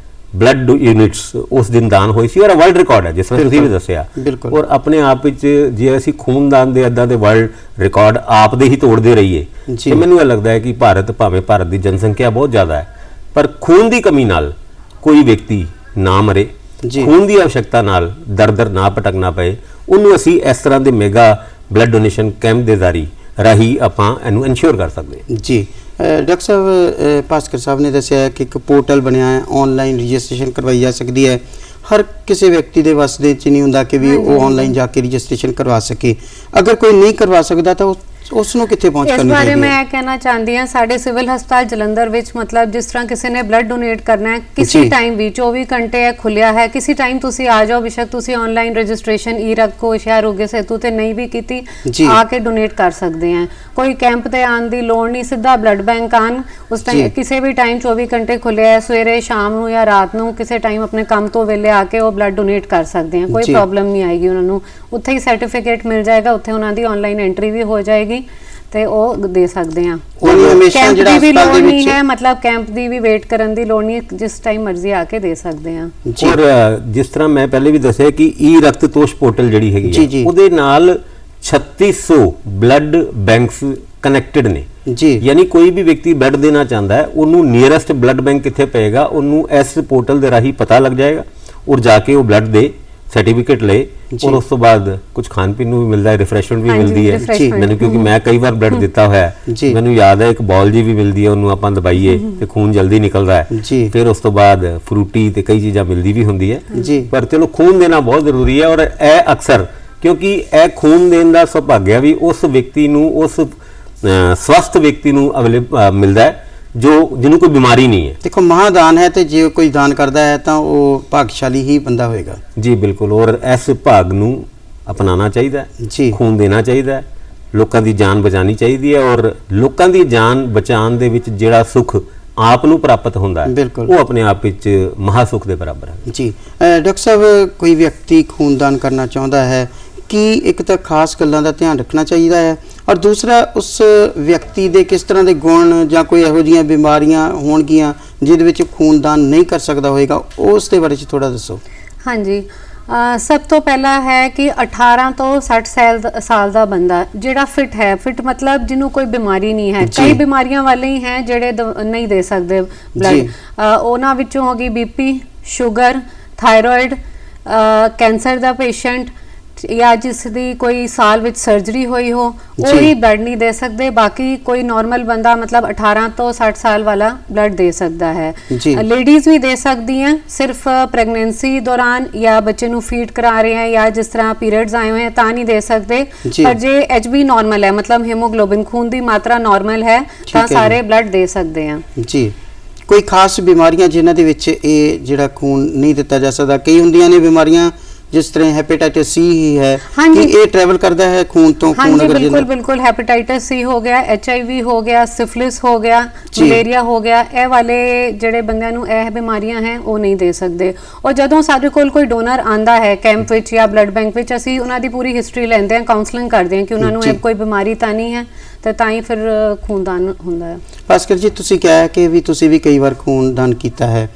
ਬਲੱਡ ਯੂਨਿਟਸ ਉਸ ਦਿਨ ਦਾਨ ਹੋਈ ਸੀ ਔਰ ਵਰਲਡ ਰਿਕਾਰਡ ਹੈ ਜਿਸ ਤਰ੍ਹਾਂ ਤੁਸੀਂ ਵੀ ਦੱਸਿਆ। ਔਰ ਆਪਣੇ ਆਪ ਵਿੱਚ ਜੇ ਅਸੀਂ ਖੂਨਦਾਨ ਦੇ ਅੱਦਾਂ ਦੇ ਵਰਲਡ ਰਿਕਾਰਡ ਆਪ ਦੇ ਹੀ ਤੋੜਦੇ ਰਹੀਏ ਤੇ ਮੈਨੂੰ ਇਹ ਲੱਗਦਾ ਹੈ ਕਿ ਭਾਰਤ ਦੀ ਜਨਸੰਖਿਆ ਬਹੁਤ ਜ਼ਿਆਦਾ ਹੈ ਪਰ ਖੂਨ ਦੀ ਕਮੀ ਨਾਲ ਕੋਈ ਵਿਅਕਤੀ ਨਾ ਮਰੇ, ਖੂਨ ਦੀ ਆਵਸ਼ਕਤਾ ਨਾਲ ਦਰ ਨਾ ਭਟਕਣਾ ਪਏ, ਉਹਨੂੰ ਅਸੀਂ ਇਸ ਤਰ੍ਹਾਂ ਦੇ ਮੈਗਾ ਬਲੱਡ ਡੋਨੇਸ਼ਨ ਕੈਂਪ ਦੇ ਰਾਹੀਂ ਆਪਾਂ ਇਹਨੂੰ ਇਨਸ਼ੋਰ ਕਰ ਸਕਦੇ ਹਾਂ ਜੀ। ਡਾਕਟਰ ਸਾਹਿਬ, ਭਾਸਕਰ ਸਾਹਿਬ ਨੇ ਦੱਸਿਆ ਕਿ ਇੱਕ ਪੋਰਟਲ ਬਣਿਆ ਹੈ, ਆਨਲਾਈਨ ਰਜਿਸਟ੍ਰੇਸ਼ਨ ਕਰਵਾਈ ਜਾ ਸਕਦੀ ਹੈ। ਹਰ ਕਿਸੇ ਵਿਅਕਤੀ ਦੇ ਵੱਸ ਦੇ ਵਿੱਚ ਨਹੀਂ ਹੁੰਦਾ ਕਿ ਵੀ ਉਹ ਆਨਲਾਈਨ ਜਾ ਕੇ ਰਜਿਸਟ੍ਰੇਸ਼ਨ ਕਰਵਾ ਸਕੇ। ਅਗਰ ਕੋਈ ਨਹੀਂ ਕਰਵਾ ਸਕਦਾ ਤਾਂ ਉਸ ਨੂੰ ਕਿੱਥੇ ਪਹੁੰਚ ਕਰਨੀ ਚਾਹੀਦੀ ਹੈ? ਇਸ ਬਾਰੇ ਮੈਂ ਕਹਿਣਾ ਚਾਹੁੰਦੀ ਹਾਂ, ਸਾਡੇ ਸਿਵਲ ਹਸਪਤਾਲ ਜਲੰਧਰ ਵਿੱਚ ਮਤਲਬ ਜਿਸ ਤਰ੍ਹਾਂ ਕਿਸੇ ਨੇ ਬਲੱਡ ਡੋਨੇਟ ਕਰਨਾ ਹੈ, ਕਿਸੇ ਟਾਈਮ ਵੀ 24 ਘੰਟੇ ਹੈ ਖੁੱਲਿਆ ਹੈ, ਕਿਸੇ ਟਾਈਮ ਤੁਸੀਂ ਆ ਜਾਓ, ਬੇਸ਼ੱਕ ਤੁਸੀਂ ਆਨਲਾਈਨ ਰਜਿਸਟ੍ਰੇਸ਼ਨ ਈ-ਰਕਸ਼ਕ ਜਾਂ ਆਰੋਗਿਆ ਸੇਤੂ ਤੇ ਨਹੀਂ ਵੀ ਕੀਤੀ, ਆ ਕੇ ਡੋਨੇਟ ਕਰ ਸਕਦੇ ਆ। ਕੋਈ ਕੈਂਪ ਤੇ ਆਉਣ ਦੀ ਲੋੜ ਨਹੀਂ, ਸਿੱਧਾ ਬਲੱਡ ਬੈਂਕ ਆਣ, ਉਸ ਟਾਈਮ ਕਿਸੇ ਵੀ ਟਾਈਮ 24 ਘੰਟੇ ਖੁੱਲਿਆ ਹੈ, ਸਵੇਰੇ ਸ਼ਾਮ ਨੂੰ ਜਾਂ ਰਾਤ ਨੂੰ ਕਿਸੇ ਟਾਈਮ ਆਪਣੇ ਕੰਮ ਤੋਂ ਵੇਲੇ ਆ ਕੇ ਉਹ ਬਲੱਡ ਡੋਨੇਟ ਕਰ ਸਕਦੇ ਆ, ਕੋਈ ਪ੍ਰੋਬਲਮ ਨਹੀਂ ਆਏਗੀ ਉਹਨਾਂ ਨੂੰ। ਉੱਥੇ ਹੀ ਸਰਟੀਫਿਕੇਟ ਮਿਲ ਜਾਏਗਾ, ਉੱਥੇ ਉਹਨਾਂ ਦੀ ਆਨਲਾਈਨ ਐਂਟਰੀ ਵੀ ਹੋ ਜਾਏਗੀ ਤੇ ਉਹ ਦੇ ਸਕਦੇ ਆ। ਕੈਂਪ ਦੀ ਵੀ ਲੋੜ ਨਹੀਂ ਹੈ, ਮਤਲਬ ਕੈਂਪ ਦੀ ਵੀ ਵੇਟ ਕਰਨ ਦੀ ਲੋੜ ਨਹੀਂ, ਜਿਸ ਟਾਈਮ ਮਰਜ਼ੀ ਆ ਕੇ ਦੇ ਸਕਦੇ ਆ। ਔਰ ਜਿਸ ਤਰ੍ਹਾਂ ਮੈਂ ਪਹਿਲੇ ਵੀ ਦੱਸਿਆ ਕਿ ਈ-ਰਕਤਤੋਸ਼ ਪੋਰਟਲ ਜਿਹੜੀ ਹੈਗੀ ਉਹਦੇ ਨਾਲ 3600 ਬਲੱਡ ਬੈਂਕਸ ਕਨੈਕਟਡ ਨੇ ਜੀ, ਯਾਨੀ ਕੋਈ ਵੀ ਵਿਅਕਤੀ ਬਲੱਡ ਦੇਣਾ ਚਾਹੁੰਦਾ ਹੈ ਉਹਨੂੰ ਨੀਅਰੈਸਟ ਬਲੱਡ ਬੈਂਕ ਕਿੱਥੇ ਪਏਗਾ ਉਹਨੂੰ ਇਸ ਪੋਰਟਲ ਦੇ ਰਾਹੀਂ ਪਤਾ ਲੱਗ ਜਾਏਗਾ ਔਰ ਜਾ ਕੇ ਉਹ ਬਲੱਡ ਦੇ ਸਰਟੀਫਿਕੇਟ ਲਏ ਔਰ ਉਸ ਤੋਂ ਬਾਅਦ ਕੁਝ ਖਾਣ ਪੀਣ ਨੂੰ ਵੀ ਮਿਲਦਾ ਹੈ, ਰਿਫਰੈਸ਼ਮੈਂਟ ਵੀ ਮਿਲਦੀ ਹੈ ਮੈਨੂੰ, ਕਿਉਂਕਿ ਮੈਂ ਕਈ ਵਾਰ ਬਲੱਡ ਦਿੱਤਾ ਹੋਇਆ ਮੈਨੂੰ ਯਾਦ ਹੈ ਇੱਕ ਬਾਲ ਜੀ ਵੀ ਮਿਲਦੀ ਹੈ, ਉਹਨੂੰ ਆਪਾਂ ਦਬਾਈਏ ਤੇ ਖੂਨ ਜਲਦੀ ਨਿਕਲਦਾ ਹੈ। ਫਿਰ ਉਸ ਤੋਂ ਬਾਅਦ ਫਰੂਟੀ ਤੇ ਕਈ ਚੀਜ਼ਾਂ ਮਿਲਦੀ ਵੀ ਹੁੰਦੀ ਹੈ, ਪਰ ਚਲੋ ਖੂਨ ਦੇਣਾ ਬਹੁਤ ਜ਼ਰੂਰੀ ਹੈ ਔਰ ਇਹ ਅਕਸਰ ਕਿਉਂਕਿ ਇਹ ਖੂਨ ਦੇਣ ਦਾ ਸੁਭਾਗਿਆ ਵੀ ਉਸ ਵਿਅਕਤੀ ਨੂੰ, ਉਸ ਸਵਸਥ ਵਿਅਕਤੀ ਨੂੰ ਮਿਲਦਾ ਹੈ ਜਿਹਨੂੰ ਕੋਈ ਬਿਮਾਰੀ ਨਹੀਂ ਹੈ। ਦੇਖੋ ਮਹਾਦਾਨ ਹੈ ਤੇ ਜੇ ਕੋਈ ਦਾਨ ਕਰਦਾ ਹੈ ਤਾਂ ਉਹ ਭਾਗਸ਼ਾਲੀ ਹੀ ਬੰਦਾ ਹੋਏਗਾ ਜੀ। ਬਿਲਕੁਲ, ਔਰ ਇਸ ਭਾਗ ਨੂੰ ਅਪਣਾਉਣਾ ਚਾਹੀਦਾ ਹੈ, ਖੂਨ ਦੇਣਾ ਚਾਹੀਦਾ ਹੈ ਲੋਕਾਂ ਦੀ ਜਾਨ ਬਚਾਉਣੀ ਚਾਹੀਦੀ ਹੈ ਔਰ ਲੋਕਾਂ ਦੀ ਜਾਨ ਬਚਾਉਣ ਦੇ ਵਿੱਚ ਜਿਹੜਾ ਸੁੱਖ ਆਪ ਨੂੰ ਪ੍ਰਾਪਤ ਹੁੰਦਾ ਹੈ ਉਹ ਆਪਣੇ ਆਪ ਵਿੱਚ ਮਹਾ ਸੁੱਖ ਦੇ ਬਰਾਬਰ ਹੈ ਜੀ। ਡਾਕਟਰ ਸਾਹਿਬ, ਕੋਈ ਵਿਅਕਤੀ ਖੂਨਦਾਨ ਕਰਨਾ ਚਾਹੁੰਦਾ ਹੈ ਕਿ ਇੱਕ ਤਾਂ ਖਾਸ ਗੱਲਾਂ ਦਾ ਧਿਆਨ ਰੱਖਣਾ ਚਾਹੀਦਾ ਹੈ ਔਰ ਦੂਸਰਾ ਉਸ ਵਿਅਕਤੀ ਦੇ ਕਿਸ ਤਰ੍ਹਾਂ ਦੇ ਗੁਣ ਜਾਂ ਕੋਈ ਇਹੋ ਜਿਹੀਆਂ ਬਿਮਾਰੀਆਂ ਹੋਣਗੀਆਂ ਜਿਹਦੇ ਵਿੱਚ ਖੂਨਦਾਨ ਨਹੀਂ ਕਰ ਸਕਦਾ ਹੋਏਗਾ, ਉਸ ਦੇ ਬਾਰੇ 'ਚ ਥੋੜਾ ਦੱਸੋ। ਹਾਂਜੀ, ਸਭ ਤੋਂ ਪਹਿਲਾ ਹੈ ਕਿ 18 ਤੋਂ 60 ਸਾਲ ਦਾ ਬੰਦਾ ਜਿਹੜਾ ਫਿਟ ਹੈ, ਫਿਟ ਮਤਲਬ ਜਿਹਨੂੰ ਕੋਈ ਬਿਮਾਰੀ ਨਹੀਂ ਹੈ, ਕਈ ਬਿਮਾਰੀਆਂ ਵਾਲੇ ਹੀ ਹੈ ਜਿਹੜੇ ਨਹੀਂ ਦੇ ਸਕਦੇ ਬਲੱਡ, ਉਹਨਾਂ ਵਿੱਚੋਂ ਹੋ ਗਈ ਬੀਪੀ, ਸ਼ੂਗਰ, ਥਾਇਰਾਇਡ, ਕੈਂਸਰ ਦਾ ਪੇਸ਼ੈਂਟ ਜਾਂ ਜਿਸ ਦੀ ਕੋਈ ਸਾਲ ਵਿੱਚ ਸਰਜਰੀ ਹੋਈ ਹੋ ਉਹ ਹੀ ਬਲੱਡ ਨਹੀਂ ਦੇ ਸਕਦੇ। ਬਾਕੀ ਕੋਈ ਨਾਰਮਲ ਬੰਦਾ ਮਤਲਬ 18 ਤੋਂ 60 ਸਾਲ ਵਾਲਾ ਬਲੱਡ ਦੇ ਸਕਦਾ ਹੈ। ਲੇਡੀਜ਼ ਵੀ ਦੇ ਸਕਦੀਆਂ ਸਿਰਫ ਪ੍ਰੈਗਨੈਂਸੀ ਦੌਰਾਨ ਜਾਂ ਬੱਚੇ ਨੂੰ ਫੀਡ ਕਰਾ ਰਹੇ हैं ਜਾਂ ਜਿਸ ਤਰ੍ਹਾਂ ਪੀਰੀਅਡਸ ਆਏ ਹੋਏ हैं ਤਾਂ ਨਹੀਂ ਦੇ ਸਕਦੇ। ਪਰ ਜੇ HB ਨਾਰਮਲ ਹੈ ਮਤਲਬ ਹੀਮੋਗਲੋबिन ਖੂਨ ਦੀ ਮਾਤਰਾ ਨਾਰਮਲ ਹੈ ਤਾਂ ਸਾਰੇ ਬਲੱਡ ਦੇ ਸਕਦੇ ਆ ਜੀ। ਕੋਈ ਖਾਸ ਬਿਮਾਰੀਆਂ ਜਿਨ੍ਹਾਂ ਦੇ ਵਿੱਚ ਇਹ ਜਿਹੜਾ ਖੂਨ ਨਹੀਂ ਦਿੱਤਾ ਜਾ ਸਕਦਾ? ਕਈ ਹੁੰਦੀਆਂ ਨੇ ਬਿਮਾਰੀਆਂ जिस तरह हेपेटाइटिस सी ही है कि ये ट्रैवल करता है खून तो खून अगर बिल्कुल बिल्कुल हेपेटाइटिस सी हो गया, HIV हो गया, सिफिलिस हो गया, मलेरिया हो गया, ए वाले ਜਿਹੜੇ ਬੰਦਿਆਂ ਨੂੰ ਇਹ ਬਿਮਾਰੀਆਂ ਹੈ ਉਹ ਨਹੀਂ ਦੇ ਸਕਦੇ। ਔਰ ਜਦੋਂ ਸਾਡੇ ਕੋਲ ਕੋਈ ਡੋਨਰ ਆਂਦਾ ਹੈ ਕੈਂਪ ਵਿੱਚ ਜਾਂ ਬਲੱਡ ਬੈਂਕ ਵਿੱਚ ਅਸੀਂ ਉਹਨਾਂ ਦੀ ਪੂਰੀ ਹਿਸਟਰੀ ਲੈਂਦੇ ਹਾਂ, ਕਾਉਂਸਲਿੰਗ ਕਰਦੇ ਹਾਂ ਕਿ ਉਹਨਾਂ ਨੂੰ ਇਹ ਕੋਈ ਬਿਮਾਰੀ ਤਾਂ ਨਹੀਂ ਹੈ ਤੇ ਤਾਂ ਹੀ ਫਿਰ ਖੂਨਦਾਨ ਹੁੰਦਾ ਹੈ। ਭਾਸਕਰ ਜੀ, ਤੁਸੀਂ ਕਿਹਾ ਕਿ ਵੀ ਤੁਸੀਂ ਵੀ ਕਈ ਵਾਰ ਖੂਨਦਾਨ ਕੀਤਾ ਹੈ।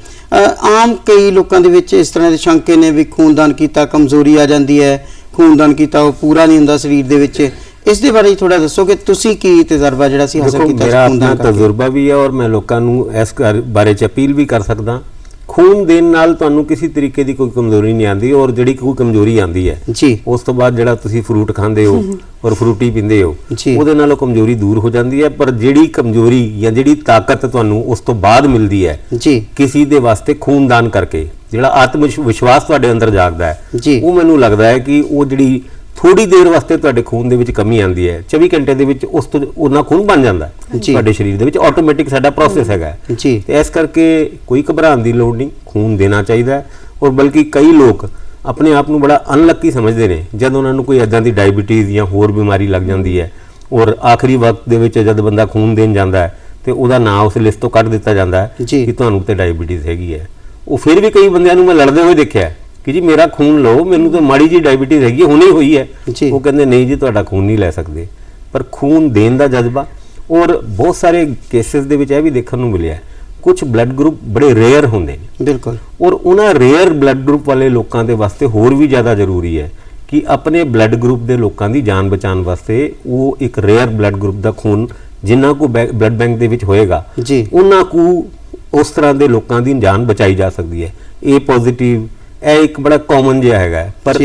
ਆਮ ਕਈ ਲੋਕਾਂ ਦੇ ਵਿੱਚ ਇਸ ਤਰ੍ਹਾਂ ਦੇ ਸ਼ੰਕੇ ਨੇ ਵੀ ਖੂਨਦਾਨ ਕੀਤਾ ਕਮਜ਼ੋਰੀ ਆ ਜਾਂਦੀ ਹੈ, ਖੂਨਦਾਨ ਕੀਤਾ ਉਹ ਪੂਰਾ ਨਹੀਂ ਹੁੰਦਾ ਸਰੀਰ ਦੇ ਵਿੱਚ। ਇਸ ਦੇ ਬਾਰੇ ਥੋੜਾ ਦੱਸੋ ਕਿ ਤੁਸੀਂ ਕੀ ਤਜਰਬਾ ਜਿਹੜਾ ਸੀ ਹਾਸਲ ਕੀਤਾ? ਮੇਰਾ ਆਪਣਾ ਤਜਰਬਾ ਵੀ ਹੈ ਔਰ ਮੈਂ ਲੋਕਾਂ ਨੂੰ ਇਸ ਬਾਰੇ ਚ ਅਪੀਲ ਵੀ ਕਰ ਸਕਦਾ। ਖੂਨ ਦੇਣ ਨਾਲ ਤੁਹਾਨੂੰ ਕਿਸੇ ਤਰੀਕੇ ਦੀ ਕੋਈ ਕਮਜ਼ੋਰੀ ਨਹੀਂ ਆਉਂਦੀ ਔਰ ਜਿਹੜੀ ਕੋਈ ਕਮਜ਼ੋਰੀ ਆਉਂਦੀ ਹੈ ਜੀ ਉਸ ਤੋਂ ਬਾਅਦ ਜਿਹੜਾ ਤੁਸੀਂ ਫਰੂਟ ਖਾਂਦੇ ਹੋ ਔਰ ਫਰੂਟੀ ਪੀਂਦੇ ਹੋ ਉਹਦੇ ਨਾਲ ਉਹ ਕਮਜ਼ੋਰੀ ਦੂਰ ਹੋ ਜਾਂਦੀ ਹੈ। ਪਰ ਜਿਹੜੀ ਕਮਜ਼ੋਰੀ ਜਾਂ ਜਿਹੜੀ ਤਾਕਤ ਤੁਹਾਨੂੰ ਉਸ ਤੋਂ ਬਾਅਦ ਮਿਲਦੀ ਹੈ ਜੀ ਕਿਸੇ ਦੇ ਵਾਸਤੇ ਖੂਨਦਾਨ ਕਰਕੇ, ਜਿਹੜਾ ਆਤਮ ਵਿਸ਼ਵਾਸ ਤੁਹਾਡੇ ਅੰਦਰ ਜਾਗਦਾ ਹੈ, ਉਹ ਮੈਨੂੰ ਲੱਗਦਾ ਹੈ ਕਿ ਉਹ ਜਿਹੜੀ ਥੋੜੀ ਦੇਰ ਵਾਸਤੇ ਤੁਹਾਡੇ ਖੂਨ ਦੇ ਵਿੱਚ ਕਮੀ ਆਉਂਦੀ ਹੈ 24 ਘੰਟੇ ਦੇ ਵਿੱਚ ਉਸ ਤੋਂ ਉਹਨਾਂ ਖੂਨ ਬਣ ਜਾਂਦਾ ਤੁਹਾਡੇ ਸਰੀਰ ਦੇ ਵਿੱਚ, ਆਟੋਮੈਟਿਕ ਸਾਡਾ ਪ੍ਰੋਸੈਸ ਹੈਗਾ ਤੇ ਇਸ ਕਰਕੇ ਕੋਈ ਘਬਰਾਉਣ ਦੀ ਲੋੜ ਨਹੀਂ, ਖੂਨ ਦੇਣਾ ਚਾਹੀਦਾ ਹੈ। ਔਰ ਬਲਕਿ ਕਈ ਲੋਕ ਆਪਣੇ ਆਪ ਨੂੰ ਬੜਾ ਅਨਲੱਕੀ ਸਮਝਦੇ ਨੇ ਜਦ ਉਹਨਾਂ ਨੂੰ ਕੋਈ ਇਦਾਂ ਦੀ ਡਾਇਬੀਟੀਜ਼ ਜਾਂ ਹੋਰ ਬਿਮਾਰੀ ਲੱਗ ਜਾਂਦੀ ਹੈ ਔਰ ਆਖਰੀ ਵਕਤ ਦੇ ਵਿੱਚ ਜਦ ਬੰਦਾ ਖੂਨ ਦੇਣ ਜਾਂਦਾ ਹੈ ਤੇ ਉਹਦਾ ਨਾਂ ਉਸ ਲਿਸਟ ਤੋਂ ਕੱਢ ਦਿੱਤਾ ਜਾਂਦਾ ਹੈ ਕਿ ਤੁਹਾਨੂੰ ਤੇ ਡਾਇਬੀਟੀਜ਼ ਹੈਗੀ ਹੈ। ਉਹ ਫਿਰ ਵੀ ਕਈ ਬੰਦਿਆਂ ਨੂੰ ਮੈਂ ਲੜਦੇ ਹੋਏ ਦੇਖਿਆ ਕਿ ਜੀ ਮੇਰਾ ਖੂਨ ਲਓ, ਮੈਨੂੰ ਤਾਂ ਮਾੜੀ ਜੀ ਡਾਇਬੀਟੀਜ਼ ਹੈਗੀ, ਹੁਣੇ ਹੋਈ ਹੈ। ਉਹ ਕਹਿੰਦੇ ਨਹੀਂ ਜੀ ਤੁਹਾਡਾ ਖੂਨ ਨਹੀਂ ਲੈ ਸਕਦੇ। ਪਰ ਖੂਨ ਦੇਣ ਦਾ ਜਜ਼ਬਾ, ਔਰ ਬਹੁਤ ਸਾਰੇ ਕੇਸਿਸ ਦੇ ਵਿੱਚ ਇਹ ਵੀ ਦੇਖਣ ਨੂੰ ਮਿਲਿਆ ਕੁਝ ਬਲੱਡ ਗਰੁੱਪ ਬੜੇ ਰੇਅਰ ਹੁੰਦੇ ਨੇ ਬਿਲਕੁਲ, ਔਰ ਉਹਨਾਂ ਰੇਅਰ ਬਲੱਡ ਗਰੁੱਪ ਵਾਲੇ ਲੋਕਾਂ ਦੇ ਵਾਸਤੇ ਹੋਰ ਵੀ ਜ਼ਿਆਦਾ ਜ਼ਰੂਰੀ ਹੈ ਕਿ ਆਪਣੇ ਬਲੱਡ ਗਰੁੱਪ ਦੇ ਲੋਕਾਂ ਦੀ ਜਾਨ ਬਚਾਉਣ ਵਾਸਤੇ ਉਹ ਇੱਕ ਰੇਅਰ ਬਲੱਡ ਗਰੁੱਪ ਦਾ ਖੂਨ ਜਿੰਨਾ ਕੋ ਬਲੱਡ ਬੈਂਕ ਦੇ ਵਿੱਚ ਹੋਏਗਾ ਉਹਨਾਂ ਕੋ ਉਸ ਤਰ੍ਹਾਂ ਦੇ ਲੋਕਾਂ ਦੀ ਜਾਨ ਬਚਾਈ ਜਾ ਸਕਦੀ ਹੈ। A ਪੋਜ਼ਿਟਿਵ ਇਹ ਇੱਕ ਬੜਾ ਕਾਮਨ ਜਿਹਾ ਹੈਗਾ, ਪਰ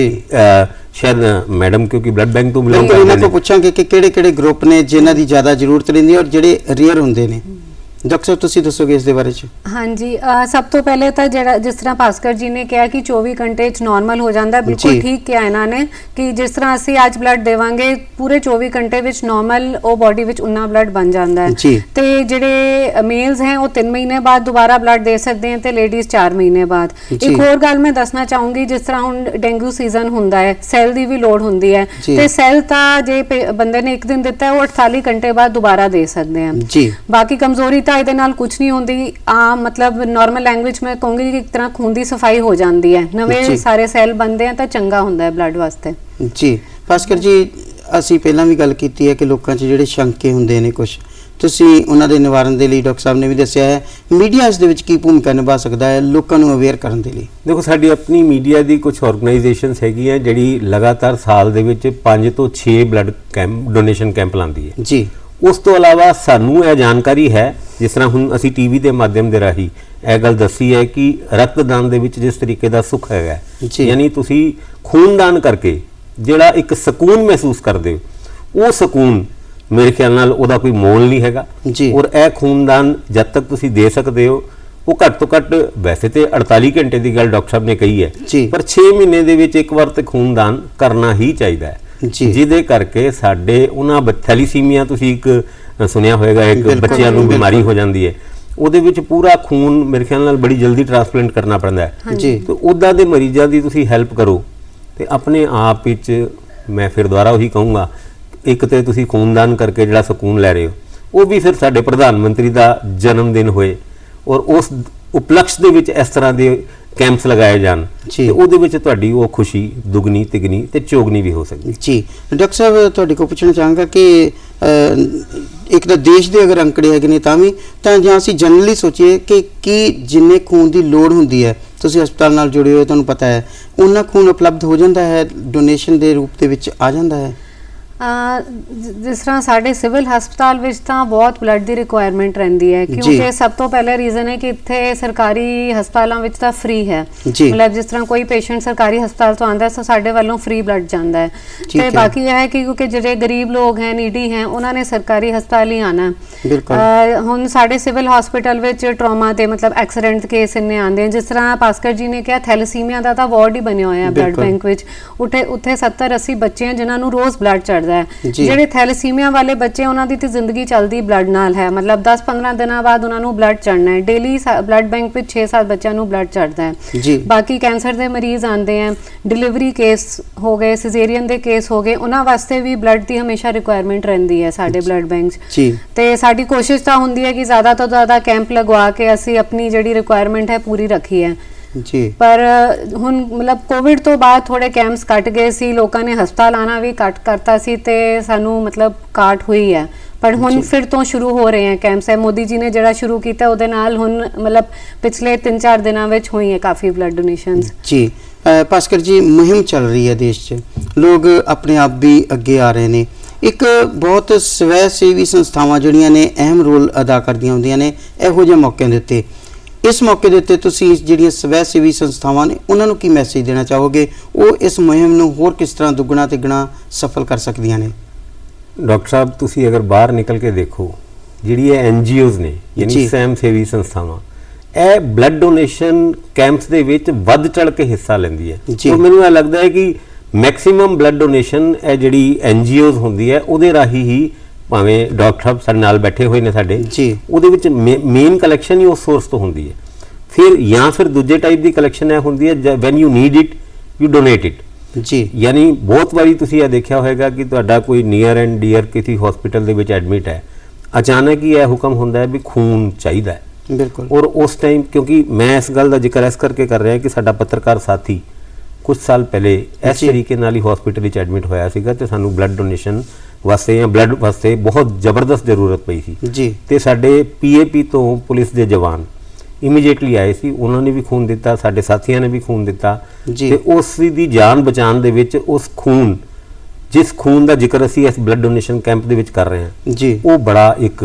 ਸ਼ਾਇਦ ਮੈਡਮ ਕਿਉਂਕਿ ਬਲੱਡ ਬੈਂਕ ਤੋਂ ਬਿਲੋਂਗ ਕਰਦੇ ਨੇ, ਇਹਨਾਂ ਤੋਂ ਪੁੱਛਾਂਗੇ ਕਿ ਕਿਹੜੇ-ਕਿਹੜੇ ਗਰੁੱਪ ਨੇ ਜਿਨ੍ਹਾਂ ਦੀ ਜ਼ਿਆਦਾ ਜ਼ਰੂਰਤ ਰਹਿੰਦੀ ਹੈ ਔਰ ਜਿਹੜੇ ਰੇਅਰ ਹੁੰਦੇ ਨੇ। ਡਾਕਟਰ ਸਾਹਿਬ ਤੁਸੀਂ ਦੱਸੋਗੇ ਇਸ ਦੇ ਬਾਰੇ ਚ? ਹਾਂਜੀ, ਸਭ ਤੋਂ ਪਹਿਲੇ ਤਾਂ ਜਿਹੜਾ ਜਿਸ ਤਰ੍ਹਾਂ ਭਾਸਕਰ ਜੀ ਨੇ ਕਿਹਾ ਕਿ 24 ਘੰਟੇ ਚ ਨਾਰਮਲ ਹੋ ਜਾਂਦਾ, ਬਿਲਕੁਲ ਠੀਕ ਕਿਹਾ ਇਹਨਾਂ ਨੇ ਕਿ ਜਿਸ ਤਰ੍ਹਾਂ ਅਸੀਂ ਅੱਜ ਬਲੱਡ ਦੇਵਾਂਗੇ ਪੂਰੇ 24 ਘੰਟੇ ਵਿੱਚ ਨਾਰਮਲ ਉਹ ਬਾਡੀ ਵਿੱਚ ਉਨਾ ਬਲੱਡ ਬਣ ਜਾਂਦਾ ਹੈ। ਤੇ ਜਿਹੜੇ ਮੇਲਸ ਹੈ ਉਹ 3 ਮਹੀਨੇ ਬਾਅਦ ਦੁਬਾਰਾ ਬਲੱਡ ਦੇ ਸਕਦੇ ਹਨ ਤੇ ਲੇਡੀਜ਼ 4 ਮਹੀਨੇ ਬਾਅਦ। ਇੱਕ ਹੋਰ ਗੱਲ ਮੈਂ ਦੱਸਣਾ ਚਾਹੂੰਗੀ, ਜਿਸ ਤਰ੍ਹਾਂ ਹੁਣ ਡੇਂਗੂ ਸੀਜ਼ਨ ਹੁੰਦਾ ਹੈ, ਸੈੱਲ ਦੀ ਵੀ ਲੋੜ ਹੁੰਦੀ ਹੈ ਤੇ ਸੈੱਲ ਤਾਂ ਜੇ ਬੰਦੇ ਨੇ ਇੱਕ ਦਿਨ ਦਿੱਤਾ ਉਹ 48 ਘੰਟੇ ਬਾਅਦ ਦੁਬਾਰਾ ਦੇ ਸਕਦੇ ਹਨ। ਬਾਕੀ ਕਮਜ਼ੋਰੀ ਤਾਂ ਇਹਦੇ ਨਾਲ ਕੁਝ ਨਹੀਂ ਹੁੰਦੀ, ਮਤਲਬ ਨਾਰਮਲ ਲੈਂਗੁਏਜ ਮੈਂ ਕਹੂੰਗੀ ਕਿ ਇੱਕ ਤਰ੍ਹਾਂ ਖੂਨ ਦੀ ਸਫਾਈ ਹੋ ਜਾਂਦੀ ਹੈ, ਨਵੇਂ ਸਾਰੇ ਸੈੱਲ ਬਣਦੇ ਆ ਤਾਂ ਚੰਗਾ ਹੁੰਦਾ ਹੈ ਬਲੱਡ ਵਾਸਤੇ। ਜੀ ਭਾਸਕਰ ਜੀ, ਅਸੀਂ ਪਹਿਲਾਂ ਵੀ ਗੱਲ ਕੀਤੀ ਹੈ ਕਿ ਲੋਕਾਂ 'ਚ ਜਿਹੜੇ ਸ਼ੰਕੇ ਹੁੰਦੇ ਨੇ ਕੁਝ, ਤੁਸੀਂ ਉਹਨਾਂ ਦੇ ਨਿਵਾਰਨ ਦੇ ਲਈ ਡਾਕਟਰ ਸਾਹਿਬ ਨੇ ਵੀ ਦੱਸਿਆ ਹੈ, ਮੀਡੀਆ ਇਸ ਦੇ ਵਿੱਚ ਕੀ ਭੂਮਿਕਾ ਨਿਭਾ ਸਕਦਾ ਹੈ ਲੋਕਾਂ ਨੂੰ ਅਵੇਅਰ ਕਰਨ ਦੇ ਲਈ? ਦੇਖੋ, ਸਾਡੀ ਆਪਣੀ ਮੀਡੀਆ ਦੀ ਕੁਝ ਆਰਗੇਨਾਈਜੇਸ਼ਨਸ ਹੈਗੀਆਂ ਜਿਹੜੀ ਲਗਾਤਾਰ ਸਾਲ ਦੇ ਵਿੱਚ 5 ਤੋਂ 6 ਬਲੱਡ ਕੈਂਪ ਡੋਨੇਸ਼ਨ ਕੈਂਪ ਲਾਉਂਦੀ ਹੈ ਜੀ। ਉਸ ਤੋਂ ਇਲਾਵਾ ਸਾਨੂੰ ਇਹ ਜਾਣਕਾਰੀ ਹੈ, ਜਿਸ ਤਰ੍ਹਾਂ ਹੁਣ ਅਸੀਂ ਟੀਵੀ ਦੇ ਮਾਧਿਅਮ ਦੇ ਰਾਹੀਂ ਇਹ ਗੱਲ ਦੱਸੀ ਹੈ ਕਿ ਰਕਤਦਾਨ ਦੇ ਵਿੱਚ ਜਿਸ ਤਰੀਕੇ ਦਾ ਸੁੱਖ ਹੈਗਾ, ਯਾਨੀ ਤੁਸੀਂ ਖੂਨਦਾਨ ਕਰਕੇ ਜਿਹੜਾ ਇੱਕ ਸਕੂਨ ਮਹਿਸੂਸ ਕਰਦੇ ਹੋ, ਉਹ ਸਕੂਨ ਮੇਰੇ ਖਿਆਲ ਨਾਲ ਉਹਦਾ ਕੋਈ ਮੋਲ ਨਹੀਂ ਹੈਗਾ। ਔਰ ਇਹ ਖੂਨਦਾਨ ਜਦ ਤੱਕ ਤੁਸੀਂ ਦੇ ਸਕਦੇ ਹੋ, ਉਹ ਘੱਟ ਤੋਂ ਘੱਟ ਵੈਸੇ ਤੇ 48 ਘੰਟੇ ਦੀ ਗੱਲ ਡਾਕਟਰ ਸਾਹਿਬ ਨੇ ਕਹੀ ਹੈ, ਪਰ 6 ਮਹੀਨੇ ਦੇ ਵਿੱਚ ਇੱਕ ਵਾਰ ਤੇ ਖੂਨਦਾਨ ਕਰਨਾ ਹੀ ਚਾਹੀਦਾ ਹੈ, ਜਿਹਦੇ ਕਰਕੇ ਸਾਡੇ ਉਹਨਾਂ ਥੈਲੀਸੀਮੀਆ ਤੁਸੀਂ ਇੱਕ ਸੁਣਿਆ ਹੋਏਗਾ, ਇੱਕ ਬੱਚਿਆਂ ਨੂੰ ਬਿਮਾਰੀ ਹੋ ਜਾਂਦੀ ਹੈ, ਉਹਦੇ ਵਿੱਚ ਪੂਰਾ ਖੂਨ ਮੇਰੇ ਖਿਆਲ ਨਾਲ ਬੜੀ ਜਲਦੀ ਟ੍ਰਾਂਸਪਲਾਂਟ ਕਰਨਾ ਪੈਂਦਾ ਹੈ ਤੇ ਉੱਦਾਂ ਦੇ ਮਰੀਜ਼ਾਂ ਦੀ ਤੁਸੀਂ ਹੈਲਪ ਕਰੋ ਤੇ ਆਪਣੇ ਆਪ ਵਿੱਚ ਮੈਂ ਫਿਰ ਦੁਬਾਰਾ ਉਹੀ ਕਹੂੰਗਾ ਇੱਕ ਤੇ ਤੁਸੀਂ ਖੂਨਦਾਨ ਕਰਕੇ ਜਿਹੜਾ ਸਕੂਨ ਲੈ ਰਹੇ ਹੋ, ਉਹ ਵੀ ਫਿਰ ਸਾਡੇ ਪ੍ਰਧਾਨ ਮੰਤਰੀ ਦਾ ਜਨਮ ਦਿਨ ਹੋਏ ਔਰ ਉਸ ਉਪਲਕਸ਼ ਦੇ ਵਿੱਚ ਇਸ ਤਰ੍ਹਾਂ ਦੇ ਕੈਂਪਸ ਲਗਾਏ ਜਾਣ ਤੇ ਉਹਦੇ ਵਿੱਚ ਤੁਹਾਡੀ ਉਹ ਖੁਸ਼ੀ ਦੁੱਗਣੀ ਤਿਗਣੀ ਤੇ ਚੌਗਣੀ ਵੀ ਹੋ ਸਕਦੀ। ਜੀ ਡਾਕਟਰ ਸਾਹਿਬ, ਤੁਹਾਡੇ ਕੋਲ ਪੁੱਛਣਾ ਚਾਹਾਂਗਾ ਕਿ ਇੱਕ ਤਾਂ ਦੇਸ਼ ਦੇ ਅਗਰ ਅੰਕੜੇ ਹੈਗੇ ਨੇ ਤਾਂ ਜਾਂ ਅਸੀਂ ਜਨਰਲੀ ਸੋਚੀਏ ਕਿ ਕੀ ਜਿੰਨੇ ਖੂਨ ਦੀ ਲੋੜ ਹੁੰਦੀ ਹੈ, ਤੁਸੀਂ ਹਸਪਤਾਲ ਨਾਲ ਜੁੜੇ ਹੋਏ ਤੁਹਾਨੂੰ ਪਤਾ ਹੈ, ਉਹਨਾਂ ਖੂਨ ਉਪਲਬਧ ਹੋ ਜਾਂਦਾ ਹੈ, ਡੋਨੇਸ਼ਨ ਦੇ ਰੂਪ ਦੇ ਵਿੱਚ ਆ ਜਾਂਦਾ ਹੈ? ਜਿਸ ਤਰ੍ਹਾਂ ਸਾਡੇ ਸਿਵਲ ਹਸਪਤਾਲ ਵਿੱਚ ਤਾਂ ਬਹੁਤ ਬਲੱਡ ਦੀ ਰਿਕੁਆਇਰਮੈਂਟ ਰਹਿੰਦੀ ਹੈ, ਕਿਉਂਕਿ ਸਭ ਤੋਂ ਪਹਿਲਾ ਰੀਜ਼ਨ ਹੈ ਕਿ ਇੱਥੇ ਸਰਕਾਰੀ ਹਸਪਤਾਲਾਂ ਵਿੱਚ ਤਾਂ ਫ੍ਰੀ ਹੈ। ਮਤਲਬ ਜਿਸ ਤਰ੍ਹਾਂ ਕੋਈ ਪੇਸ਼ੈਂਟ ਸਰਕਾਰੀ ਹਸਪਤਾਲ ਤੋਂ ਆਉਂਦਾ ਹੈ ਤਾਂ ਸਾਡੇ ਵੱਲੋਂ ਫ੍ਰੀ ਬਲੱਡ ਜਾਂਦਾ ਹੈ। ਤੇ ਬਾਕੀ ਇਹ ਹੈ ਕਿ ਕਿਉਂਕਿ ਜਿਹੜੇ ਗਰੀਬ ਲੋਕ ਹੈ, ਨੀਡੀ ਹੈ, ਉਹਨਾਂ ਨੇ ਸਰਕਾਰੀ ਹਸਪਤਾਲ ਹੀ ਆਣਾ। ਹੁਣ ਸਾਡੇ ਸਿਵਲ ਹਸਪੀਟਲ ਵਿੱਚ ਟਰਾਮਾ ਦੇ ਮਤਲਬ ਐਕਸੀਡੈਂਟ ਕੇਸ ਇੰਨੇ ਆਉਂਦੇ ਹਨ। ਜਿਸ ਤਰ੍ਹਾਂ ਭਾਸਕਰ ਜੀ ਨੇ ਕਿਹਾ, ਥੈਲੇਸੀਮੀਆ ਦਾ ਤਾਂ ਵਾਰਡ ਹੀ ਬਣਿਆ ਹੋਇਆ ਬਲੱਡ ਬੈਂਕ ਵਿੱਚ। ਉੱਥੇ 70-80 ਬੱਚੇ ਹਨ ਜਿਨ੍ਹਾਂ ਨੂੰ ਰੋਜ਼ ਬਲੱਡ ਚੜਦਾ ਹੈ। ਜਿਹੜੇ ਥੈਲੇਸੀਮੀਆ ਵਾਲੇ ਬੱਚੇ, ਉਹਨਾਂ ਦੀ ਤੇ ਜ਼ਿੰਦਗੀ ਚੱਲਦੀ ਬਲੱਡ ਨਾਲ ਹੈ। ਮਤਲਬ 10-15 ਦਿਨਾਂ ਬਾਅਦ ਉਹਨਾਂ ਨੂੰ ਬਲੱਡ ਚੜਨਾ ਹੈ। ਡੇਲੀ ਬਲੱਡ ਬੈਂਕ ਵਿੱਚ 6-7 ਬੱਚਿਆਂ ਨੂੰ ਬਲੱਡ ਚੜਦਾ ਹੈ। ਬਾਕੀ ਕੈਂਸਰ ਦੇ ਮਰੀਜ਼ ਆਉਂਦੇ ਆ, ਡਿਲੀਵਰੀ ਕੇਸ ਹੋ ਗਏ, ਸਿਜ਼ੇਰੀਅਨ ਦੇ ਕੇਸ ਹੋ ਗਏ, ਉਹਨਾਂ ਵਾਸਤੇ ਵੀ ਬਲੱਡ ਦੀ ਹਮੇਸ਼ਾ ਰਿਕੁਆਇਰਮੈਂਟ ਰਹਿੰਦੀ ਹੈ ਸਾਡੇ ਬਲੱਡ ਬੈਂਕ 'ਚ। ਤੇ ਸਾਡੀ ਕੋਸ਼ਿਸ਼ ਤਾਂ ਹੁੰਦੀ ਹੈ ਕਿ ਜ਼ਿਆਦਾ ਤੋਂ ਜ਼ਿਆਦਾ ਕੈਂਪ ਲਗਵਾ ਕੇ ਅਸੀਂ ਆਪਣੀ ਜਿਹੜੀ ਰਿਕੁਆਇਰਮੈਂਟ ਹੈ ਪੂਰੀ ਰੱਖੀ ਹੈ। ਪਰ ਹੁਣ ਮਤਲਬ ਕੋਵਿਡ ਤੋਂ ਬਾਅਦ ਥੋੜੇ ਕੈਂਪਸ ਘਟ ਗਏ ਸੀ, ਲੋਕਾਂ ਨੇ ਹਸਪਤਾਲ ਆਣਾ ਵੀ ਘੱਟ ਕਰਤਾ ਸੀ ਤੇ ਸਾਨੂੰ ਮਤਲਬ ਘਾਟ ਹੋਈ ਹੈ। ਪਰ ਹੁਣ ਫਿਰ ਤੋਂ ਸ਼ੁਰੂ ਹੋ ਰਹੇ ਹੈ ਕੈਂਪਸ। ਮੋਦੀ ਜੀ ਨੇ ਜਿਹੜਾ ਸ਼ੁਰੂ ਕੀਤਾ ਉਹਦੇ ਨਾਲ ਹੁਣ ਮਤਲਬ ਪਿਛਲੇ 3-4 ਦਿਨਾਂ ਵਿੱਚ ਹੋਈ ਹੈ ਕਾਫੀ ਬਲੱਡ ਡੋਨੇਸ਼ਨਸ। ਜੀ ਭਾਸਕਰ ਜੀ, ਮੁਹਿੰਮ ਚੱਲ ਰਹੀ ਹੈ ਦੇਸ਼ 'ਚ, ਲੋਕ ਆਪਣੇ ਆਪ ਵੀ ਅੱਗੇ ਆ ਰਹੇ ਨੇ। ਇੱਕ ਬਹੁਤ ਸਵੈ ਸੇਵੀ ਸੰਸਥਾਵਾਂ ਜਿਹੜੀਆਂ ਨੇ ਅਹਿਮ ਰੋਲ ਅਦਾ ਕਰਦੀਆਂ ਹੁੰਦੀਆਂ ਨੇ ਇਹੋ ਜਿਹੇ ਮੌਕਿਆਂ ਦੇ ਉੱਤੇ। ਇਸ ਮੌਕੇ ਦੇ ਉੱਤੇ ਤੁਸੀਂ ਜਿਹੜੀਆਂ ਸਵੈ ਸੇਵੀ ਸੰਸਥਾਵਾਂ ਨੇ ਉਹਨਾਂ ਨੂੰ ਕੀ ਮੈਸੇਜ ਦੇਣਾ ਚਾਹੋਗੇ? ਉਹ ਇਸ ਮੁਹਿੰਮ ਨੂੰ ਹੋਰ ਕਿਸ ਤਰ੍ਹਾਂ ਦੁੱਗਣਾ ਤਿੱਗਣਾ ਸਫਲ ਕਰ ਸਕਦੀਆਂ ਨੇ? ਡਾਕਟਰ ਸਾਹਿਬ, ਤੁਸੀਂ ਅਗਰ ਬਾਹਰ ਨਿਕਲ ਕੇ ਦੇਖੋ, ਜਿਹੜੀ ਇਹ NGOs ਨੇ ਯਾਨੀ ਸਵੈਮ ਸੇਵੀ ਸੰਸਥਾਵਾਂ, ਇਹ ਬਲੱਡ ਡੋਨੇਸ਼ਨ ਕੈਂਪਸ ਦੇ ਵਿੱਚ ਵੱਧ ਚੜ ਕੇ ਹਿੱਸਾ ਲੈਂਦੀ ਹੈ। ਤੇ ਮੈਨੂੰ ਇਹ ਲੱਗਦਾ ਹੈ ਕਿ ਮੈਕਸਿਮਮ ਬਲੱਡ ਡੋਨੇਸ਼ਨ ਇਹ ਜਿਹੜੀ NGOs ਹੁੰਦੀ ਹੈ ਉਹਦੇ ਰਾਹੀਂ ਹੀ, ਭਾਵੇਂ ਡਾਕਟਰ ਸਾਹਿਬ ਸਾਡੇ ਨਾਲ ਬੈਠੇ ਹੋਏ ਨੇ ਸਾਡੇ, ਉਹਦੇ ਵਿੱਚ ਮੇਨ ਕਲੈਕਸ਼ਨ ਹੀ ਉਸ ਸੋਰਸ ਤੋਂ ਹੁੰਦੀ ਹੈ। ਫਿਰ ਦੂਜੇ ਟਾਈਪ ਦੀ ਕਲੈਕਸ਼ਨ ਇਹ ਹੁੰਦੀ ਹੈ when you need it you donate it. ਯਾਨੀ ਬਹੁਤ ਵਾਰੀ ਤੁਸੀਂ ਇਹ ਦੇਖਿਆ ਹੋਵੇਗਾ ਕਿ ਤੁਹਾਡਾ ਕੋਈ ਨੀਅਰ ਐਂਡ ਡੀਅਰ ਕਿਸੇ ਹਸਪੀਟਲ ਦੇ ਵਿੱਚ ਐਡਮਿਟ ਹੈ, ਅਚਾਨਕ ਹੀ ਇਹ ਹੁਕਮ ਹੁੰਦਾ ਹੈ ਵੀ ਖੂਨ ਚਾਹੀਦਾ ਹੈ। ਬਿਲਕੁਲ। ਔਰ ਉਸ ਟਾਈਮ, ਕਿਉਂਕਿ ਮੈਂ ਇਸ ਗੱਲ ਦਾ ਜ਼ਿਕਰ ਇਸ ਕਰਕੇ ਕਰ ਰਿਹਾ ਕਿ ਸਾਡਾ ਪੱਤਰਕਾਰ ਸਾਥੀ ਕੁਝ ਸਾਲ ਪਹਿਲੇ ਇਸ ਤਰੀਕੇ ਨਾਲ ਹੀ ਹਸਪੀਟਲ ਵਿੱਚ ਐਡਮਿਟ ਹੋਇਆ ਸੀਗਾ ਤੇ ਸਾਨੂੰ ਬਲੱਡ ਡੋਨੇਸ਼ਨ ਵਾਸਤੇ ਜਾਂ ਬਲੱਡ ਵਾਸਤੇ ਬਹੁਤ ਜ਼ਬਰਦਸਤ ਜ਼ਰੂਰਤ ਪਈ ਸੀ। ਤੇ ਸਾਡੇ PAP ਤੋਂ ਪੁਲਿਸ ਦੇ ਜਵਾਨ ਇਮੀਡੀਏਟਲੀ ਆਏ ਸੀ, ਉਹਨਾਂ ਨੇ ਵੀ ਖੂਨ ਦਿੱਤਾ, ਸਾਡੇ ਸਾਥੀਆਂ ਨੇ ਵੀ ਖੂਨ ਦਿੱਤਾ ਤੇ ਉਸ ਦੀ ਜਾਨ ਬਚਾਉਣ ਦੇ ਵਿੱਚ ਜਿਸ ਖੂਨ ਦਾ ਜ਼ਿਕਰ ਅਸੀਂ ਇਸ ਬਲੱਡ ਡੋਨੇਸ਼ਨ ਕੈਂਪ ਦੇ ਵਿੱਚ ਕਰ ਰਹੇ ਹਾਂ, ਉਹ ਬੜਾ ਇੱਕ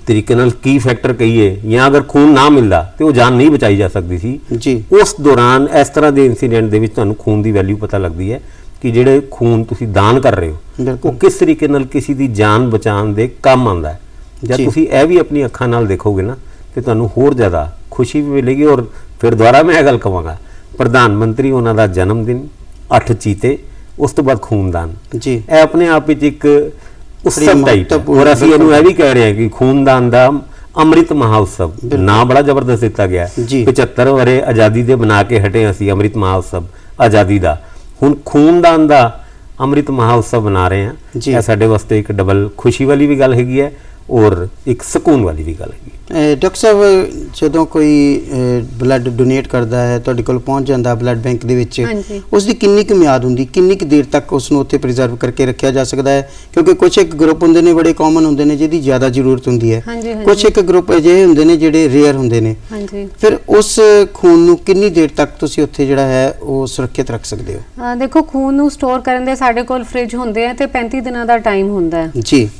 ਤਰੀਕੇ ਨਾਲ ਕੀ ਫੈਕਟਰ ਕਹੀਏ, ਜਾਂ ਅਗਰ ਖੂਨ ਨਾ ਮਿਲਦਾ ਤੇ ਉਹ ਜਾਨ ਨਹੀਂ ਬਚਾਈ ਜਾ ਸਕਦੀ ਸੀ। ਉਸ ਦੌਰਾਨ ਇਸ ਤਰ੍ਹਾਂ ਦੇ ਇਨਸੀਡੈਂਟ ਦੇ ਵਿੱਚ ਤੁਹਾਨੂੰ ਖੂਨ ਦੀ ਵੈਲਿਊ ਪਤਾ ਲੱਗਦੀ ਹੈ ਕਿ ਜਿਹੜੇ ਖੂਨ ਤੁਸੀਂ ਦਾਨ ਕਰ ਰਹੇ ਹੋ ਉਹ ਕਿਸ ਤਰੀਕੇ ਨਾਲ ਕਿਸੇ ਦੀ ਜਾਨ ਬਚਾਉਣ ਦੇ ਕੰਮ ਆਉਂਦਾ ਹੈ। ਜਦ ਤੁਸੀਂ ਇਹ ਵੀ ਆਪਣੀ ਅੱਖਾਂ ਨਾਲ ਦੇਖੋਗੇ ਨਾ ਤੇ ਤੁਹਾਨੂੰ ਹੋਰ ਜ਼ਿਆਦਾ ਖੁਸ਼ੀ ਵੀ ਮਿਲੇਗੀ। ਔਰ ਫਿਰ ਦੁਬਾਰਾ ਮੈਂ ਇਹ ਗੱਲ ਕਹਾਂਗਾ, ਪ੍ਰਧਾਨ ਮੰਤਰੀ ਉਹਨਾਂ ਦਾ ਜਨਮ ਦਿਨ, 8 ਚੀਤੇ, ਉਸ ਤੋਂ ਬਾਅਦ ਖੂਨਦਾਨ, ਇਹ ਆਪਣੇ ਆਪ ਵਿੱਚ ਇੱਕ ਉਤਸਵ ਟਾਈਪ। ਔਰ ਅਸੀਂ ਇਹਨੂੰ ਇਹ ਵੀ ਕਹਿ ਰਹੇ ਹਾਂ ਕਿ ਖੂਨਦਾਨ ਦਾ ਅੰਮ੍ਰਿਤ ਮਹਾਉਤਸਵ ਨਾਂ ਬੜਾ ਜ਼ਬਰਦਸਤ ਦਿੱਤਾ ਗਿਆ। 75 ਵਰੇ ਆਜ਼ਾਦੀ ਦੇ ਬਣਾ ਕੇ ਹਟੇ ਅਸੀਂ ਅੰਮ੍ਰਿਤ ਮਹਾਉਤਸਵ ਆਜ਼ਾਦੀ ਦਾ, ਹੁਣ ਖੂਨਦਾਨ ਦਾ ਅੰਮ੍ਰਿਤ ਮਹਾਉਤਸਵ ਬਣਾ ਰਹੇ ਹਾਂ। ਇਹ ਸਾਡੇ ਵਾਸਤੇ ਇੱਕ ਡਬਲ ਖੁਸ਼ੀ ਵਾਲੀ ਵੀ ਗੱਲ ਹੈਗੀ ਹੈ ਔਰ ਇੱਕ ਸਕੂਨ ਵਾਲੀ ਵੀ ਗੱਲ ਹੈਗੀ। ਡਾਕਟਰ ਸਾਹਿਬ, ਜਦੋਂ ਕੋਈ ਬਲੱਡ ਡੋਨੇਟ ਕਰਦਾ ਹੈ, ਤੁਹਾਡੇ ਕੋਲ ਪਹੁੰਚ ਜਾਂਦਾ ਬਲੱਡ ਬੈਂਕ ਦੇ ਵਿੱਚ, ਉਸ ਦੀ ਕਿੰਨੀ ਕੁ ਮਿਆਦ ਹੁੰਦੀ, ਕਿੰਨੀ ਕੁ ਦੇਰ ਤੱਕ ਉਸ ਨੂੰ ਉੱਥੇ ਪ੍ਰੀਜ਼ਰਵ ਕਰਕੇ ਰੱਖਿਆ ਜਾ ਸਕਦਾ ਹੈ? ਕਿਉਂਕਿ ਕੁਝ ਇੱਕ ਗਰੁੱਪ ਹੁੰਦੇ ਨੇ ਬੜੇ ਕਾਮਨ ਹੁੰਦੇ ਨੇ ਜਿਹਦੀ ਜ਼ਿਆਦਾ ਜ਼ਰੂਰਤ ਹੁੰਦੀ ਹੈ, ਕੁਝ ਇੱਕ ਗਰੁੱਪ ਅਜਿਹੇ ਹੁੰਦੇ ਨੇ ਜਿਹੜੇ ਰੇਅਰ ਹੁੰਦੇ ਨੇ। ਫਿਰ ਉਸ ਖੂਨ ਨੂੰ ਕਿੰਨੀ ਦੇਰ ਤੱਕ ਤੁਸੀਂ ਉੱਥੇ ਜਿਹੜਾ ਹੈ ਉਹ ਸੁਰੱਖਿਅਤ ਰੱਖ ਸਕਦੇ ਹੋ? ਦੇਖੋ, ਖੂਨ ਨੂੰ ਸਟੋਰ ਕਰਨ ਦੇ ਸਾਡੇ ਕੋਲ ਫ੍ਰਿਜ ਹੁੰਦੇ ਆ ਤੇ 35 ਦਿਨਾਂ ਦਾ ਟਾਈਮ ਹੁੰਦਾ ਹੈ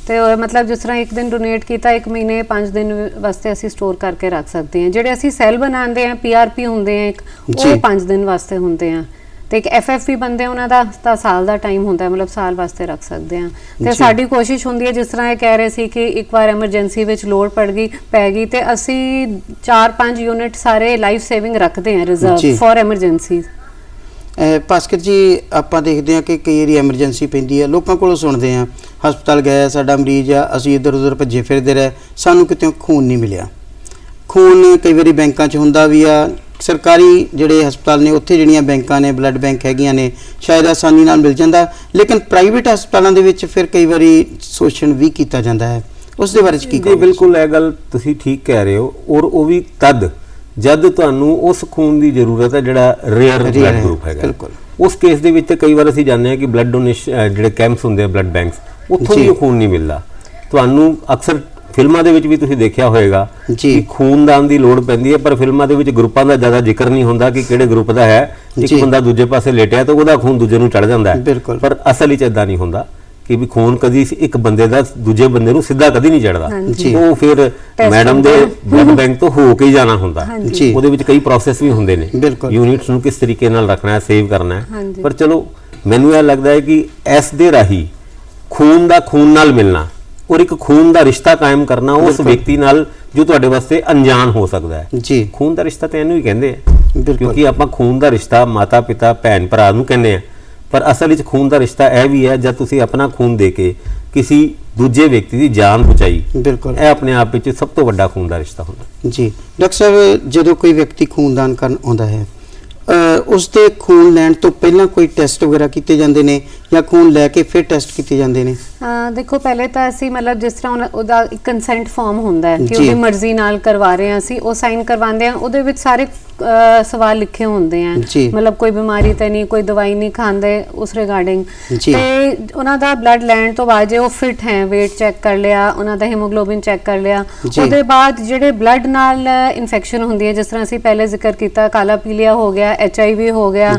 ਤੇ ਮਤਲਬ ਜਿਸ ਤਰ੍ਹਾਂ ਇੱਕ ਦਿਨ ਡੋਨੇਟ ਕੀਤਾ, 1 ਮਹੀਨੇ 5 ਦਿਨ ਵਾਸਤੇ ਅਸੀਂ ਸਟੋਰ ਕਰਕੇ ਰੱਖ ਸਕਦੇ ਹਾਂ। ਜਿਹੜੇ ਅਸੀਂ ਸੈੱਲ ਬਣਾਉਂਦੇ ਆ, PRP ਹੁੰਦੇ ਆ ਇੱਕ, ਉਹ 5 ਦਿਨ ਵਾਸਤੇ ਹੁੰਦੇ ਆ ਤੇ ਇੱਕ FFP ਬੰਦੇ ਉਹਨਾਂ ਦਾ ਤਾਂ ਸਾਲ ਦਾ ਟਾਈਮ ਹੁੰਦਾ, ਮਤਲਬ ਸਾਲ ਵਾਸਤੇ ਰੱਖ ਸਕਦੇ ਆ। ਤੇ ਸਾਡੀ ਕੋਸ਼ਿਸ਼ ਹੁੰਦੀ ਹੈ, ਜਿਸ ਤਰ੍ਹਾਂ ਇਹ ਕਹਿ ਰਹੇ ਸੀ ਕਿ ਇੱਕ ਵਾਰ ਐਮਰਜੈਂਸੀ ਵਿੱਚ ਲੋੜ ਪੈ ਗਈ ਤੇ ਅਸੀਂ 4-5 ਯੂਨਿਟ ਸਾਰੇ ਲਾਈਫ ਸੇਵਿੰਗ ਰੱਖਦੇ ਆ ਰਿਜ਼ਰਵ ਫॉर ਐਮਰਜੈਂਸੀਜ਼। ਭਾਸਕਰ ਜੀ, ਆਪਾਂ ਦੇਖਦੇ ਹਾਂ ਕਿ ਕਈ ਵਾਰੀ ਐਮਰਜੈਂਸੀ ਪੈਂਦੀ ਹੈ, ਲੋਕਾਂ ਕੋਲੋਂ ਸੁਣਦੇ ਹਾਂ ਹਸਪਤਾਲ ਗਿਆ ਸਾਡਾ ਮਰੀਜ਼ ਆ, ਅਸੀਂ ਇੱਧਰ ਉੱਧਰ ਭੱਜੇ ਫਿਰਦੇ ਰਹੇ, ਸਾਨੂੰ ਕਿਤੇ ਖੂਨ ਨਹੀਂ ਮਿਲਿਆ। ਖੂਨ ਕਈ ਵਾਰੀ ਬੈਂਕਾਂ 'ਚ ਹੁੰਦਾ ਵੀ ਆ, ਸਰਕਾਰੀ ਜਿਹੜੇ ਹਸਪਤਾਲ ਨੇ ਉੱਥੇ ਜਿਹੜੀਆਂ ਬੈਂਕਾਂ ਨੇ ਬਲੱਡ ਬੈਂਕ ਹੈਗੀਆਂ ਨੇ ਸ਼ਾਇਦ ਆਸਾਨੀ ਨਾਲ ਮਿਲ ਜਾਂਦਾ, ਲੇਕਿਨ ਪ੍ਰਾਈਵੇਟ ਹਸਪਤਾਲਾਂ ਦੇ ਵਿੱਚ ਫਿਰ ਕਈ ਵਾਰੀ ਸ਼ੋਸ਼ਣ ਵੀ ਕੀਤਾ ਜਾਂਦਾ ਹੈ, ਉਸ ਦੇ ਬਾਰੇ ਕੀ ਕਹੋਗੇ? ਬਿਲਕੁਲ ਇਹ ਗੱਲ ਤੁਸੀਂ ਠੀਕ ਕਹਿ ਰਹੇ ਹੋ, ਔਰ ਉਹ ਵੀ ਤਦ ਜਦ ਤੁਹਾਨੂੰ ਉਸ ਖੂਨ ਦੀ ਜ਼ਰੂਰਤ ਹੈ ਜਿਹੜਾ ਰੇਅਰ ਬਲੱਡ ਗਰੁੱਪ ਹੈਗਾ। ਬਿਲਕੁਲ ਉਸ ਕੇਸ ਦੇ ਵਿੱਚ ਕਈ ਵਾਰ ਅਸੀਂ ਜਾਣਦੇ ਹਾਂ ਕਿ ਬਲੱਡ ਡੋਨੇਸ਼ਨ ਜਿਹੜੇ ਕੈਂਪਸ ਹੁੰਦੇ ਆ ਬਲੱਡ ਬੈਂਕਸ, ਉੱਥੋਂ ਵੀ ਖੂਨ ਨਹੀਂ ਮਿਲਦਾ। ਤੁਹਾਨੂੰ ਅਕਸਰ ਫਿਲਮਾਂ ਦੇ ਵਿੱਚ ਵੀ ਤੁਸੀਂ ਦੇਖਿਆ ਹੋਏਗਾ ਕਿ ਖੂਨਦਾਨ ਦੀ ਲੋੜ ਪੈਂਦੀ ਹੈ, ਪਰ ਫਿਲਮਾਂ ਦੇ ਵਿੱਚ ਗਰੁੱਪਾਂ ਦਾ ਜ਼ਿਆਦਾ ਜ਼ਿਕਰ ਨਹੀਂ ਹੁੰਦਾ ਕਿ ਕਿਹੜੇ ਗਰੁੱਪ ਦਾ ਹੈ। ਇੱਕ ਬੰਦਾ ਦੂਜੇ ਪਾਸੇ ਲੇਟਿਆ ਤਾਂ ਉਹਦਾ ਖੂਨ ਦੂਜੇ ਨੂੰ ਚੜ ਜਾਂਦਾ ਹੈ, ਪਰ ਅਸਲ ਵਿੱਚ ਇਦਾਂ ਨਹੀਂ ਹੁੰਦਾ ਕਿ ਵੀ ਖੂਨ ਕਦੀ ਇੱਕ ਬੰਦੇ ਦਾ ਦੂਜੇ ਬੰਦੇ ਨੂੰ ਸਿੱਧਾ ਕਦੀ ਨਹੀਂ ਚੜਦਾ। ਉਹ ਫਿਰ ਮੈਡਮ ਦੇ ਬਲੱਡ ਬੈਂਕ ਤੋਂ ਹੋ ਕੇ ਹੀ ਜਾਣਾ ਹੁੰਦਾ। ਉਹਦੇ ਵਿੱਚ ਕਈ ਪ੍ਰੋਸੈਸ ਵੀ ਹੁੰਦੇ ਨੇ, ਯੂਨਿਟਸ ਨੂੰ ਕਿਸ ਤਰੀਕੇ ਨਾਲ ਰੱਖਣਾ ਹੈ, ਸੇਵ ਕਰਨਾ ਹੈ। ਪਰ ਚਲੋ ਮੈਨੂੰ ਇਹ ਲੱਗਦਾ ਹੈ ਕਿ ਇਸ ਦੇ ਰਾਹੀਂ ਖੂਨ ਦਾ ਖੂਨ ਨਾਲ ਮਿਲਣਾ ਔਰ ਇੱਕ ਖੂਨ ਦਾ ਰਿਸ਼ਤਾ ਕਾਇਮ ਕਰਨਾ ਉਸ ਵਿਅਕਤੀ ਨਾਲ ਜੋ ਤੁਹਾਡੇ ਵਾਸਤੇ ਅਣਜਾਣ ਹੋ ਸਕਦਾ ਹੈ। ਖੂਨ ਦਾ ਰਿਸ਼ਤਾ ਤਾਂ ਇਹਨੂੰ ਹੀ ਕਹਿੰਦੇ ਆ, ਕਿਉਂਕਿ ਆਪਾਂ ਖੂਨ ਦਾ ਰਿਸ਼ਤਾ ਮਾਤਾ ਪਿਤਾ ਭੈਣ ਭਰਾ ਨੂੰ ਕਹਿੰਦੇ ਆ, ਪਰ ਅਸਲ ਵਿੱਚ ਖੂਨ ਦਾ ਰਿਸ਼ਤਾ ਇਹ ਵੀ ਹੈ ਜਦ ਤੁਸੀਂ ਆਪਣਾ ਖੂਨ ਦੇ ਕੇ ਕਿਸੇ ਦੂਜੇ ਵਿਅਕਤੀ ਦੀ ਜਾਨ ਬਚਾਈ। ਬਿਲਕੁਲ, ਇਹ ਆਪਣੇ ਆਪ ਵਿੱਚ ਸਭ ਤੋਂ ਵੱਡਾ ਖੂਨ ਦਾ ਰਿਸ਼ਤਾ ਹੁੰਦਾ। ਜੀ ਡਾਕਟਰ ਸਾਹਿਬ, ਜਦੋਂ ਕੋਈ ਵਿਅਕਤੀ ਖੂਨਦਾਨ ਕਰਨ ਆਉਂਦਾ ਹੈ ਉਸ ਦੇ ਖੂਨ ਲੈਣ ਤੋਂ ਪਹਿਲਾਂ ਕੋਈ ਟੈਸਟ ਵਗੈਰਾ ਕੀਤੇ ਜਾਂਦੇ ਨੇ ਜਾਂ ਖੂਨ ਲੈ ਕੇ ਫਿਰ ਟੈਸਟ ਕੀਤੇ ਜਾਂਦੇ ਨੇ? ਦੇਖੋ, ਪਹਿਲੇ ਤਾਂ ਅਸੀਂ ਮਤਲਬ ਜਿਸ ਤਰ੍ਹਾਂ ਉਹਦਾ ਇੱਕ ਕੰਸੈਂਟ ਫਾਰਮ ਹੁੰਦਾ ਹੈ ਕਿ ਉਹਦੀ ਮਰਜ਼ੀ ਨਾਲ ਕਰਵਾ ਰਹੇ ਹਾਂ ਅਸੀਂ, ਉਹ ਸਾਈਨ ਕਰਵਾਉਂਦੇ ਆ। ਉਹਦੇ ਵਿੱਚ ਸਾਰੇ ਸਵਾਲ ਲਿਖੇ ਹੁੰਦੇ ਆ, ਮਤਲਬ ਕੋਈ ਬਿਮਾਰੀ ਤਾਂ ਨਹੀਂ, ਕੋਈ ਦਵਾਈ ਨਹੀਂ ਖਾਂਦੇ ਉਸ ਰਿਗਾਰਡਿੰਗ। ਤੇ ਉਹਨਾਂ ਦਾ ਬਲੱਡ ਲੈਣ ਤੋਂ ਬਾਅਦ ਜੇ ਉਹ ਫਿਟ ਹੈ, weight ਚੈੱਕ ਕਰ ਲਿਆ, ਉਹਨਾਂ ਦਾ ਹੀਮੋਗਲੋਬਿਨ ਚੈੱਕ ਕਰ ਲਿਆ, ਉਹਦੇ ਬਾਅਦ ਜਿਹੜੇ ਬਲੱਡ ਨਾਲ ਇਨਫੈਕਸ਼ਨ ਹੁੰਦੀ ਹੈ, ਜਿਸ ਤਰ੍ਹਾਂ ਅਸੀਂ ਪਹਿਲੇ ਜ਼ਿਕਰ ਕੀਤਾ, ਕਾਲਾ ਪੀਲੀਆ ਹੋ ਗਿਆ, HIV ਹੋ ਗਿਆ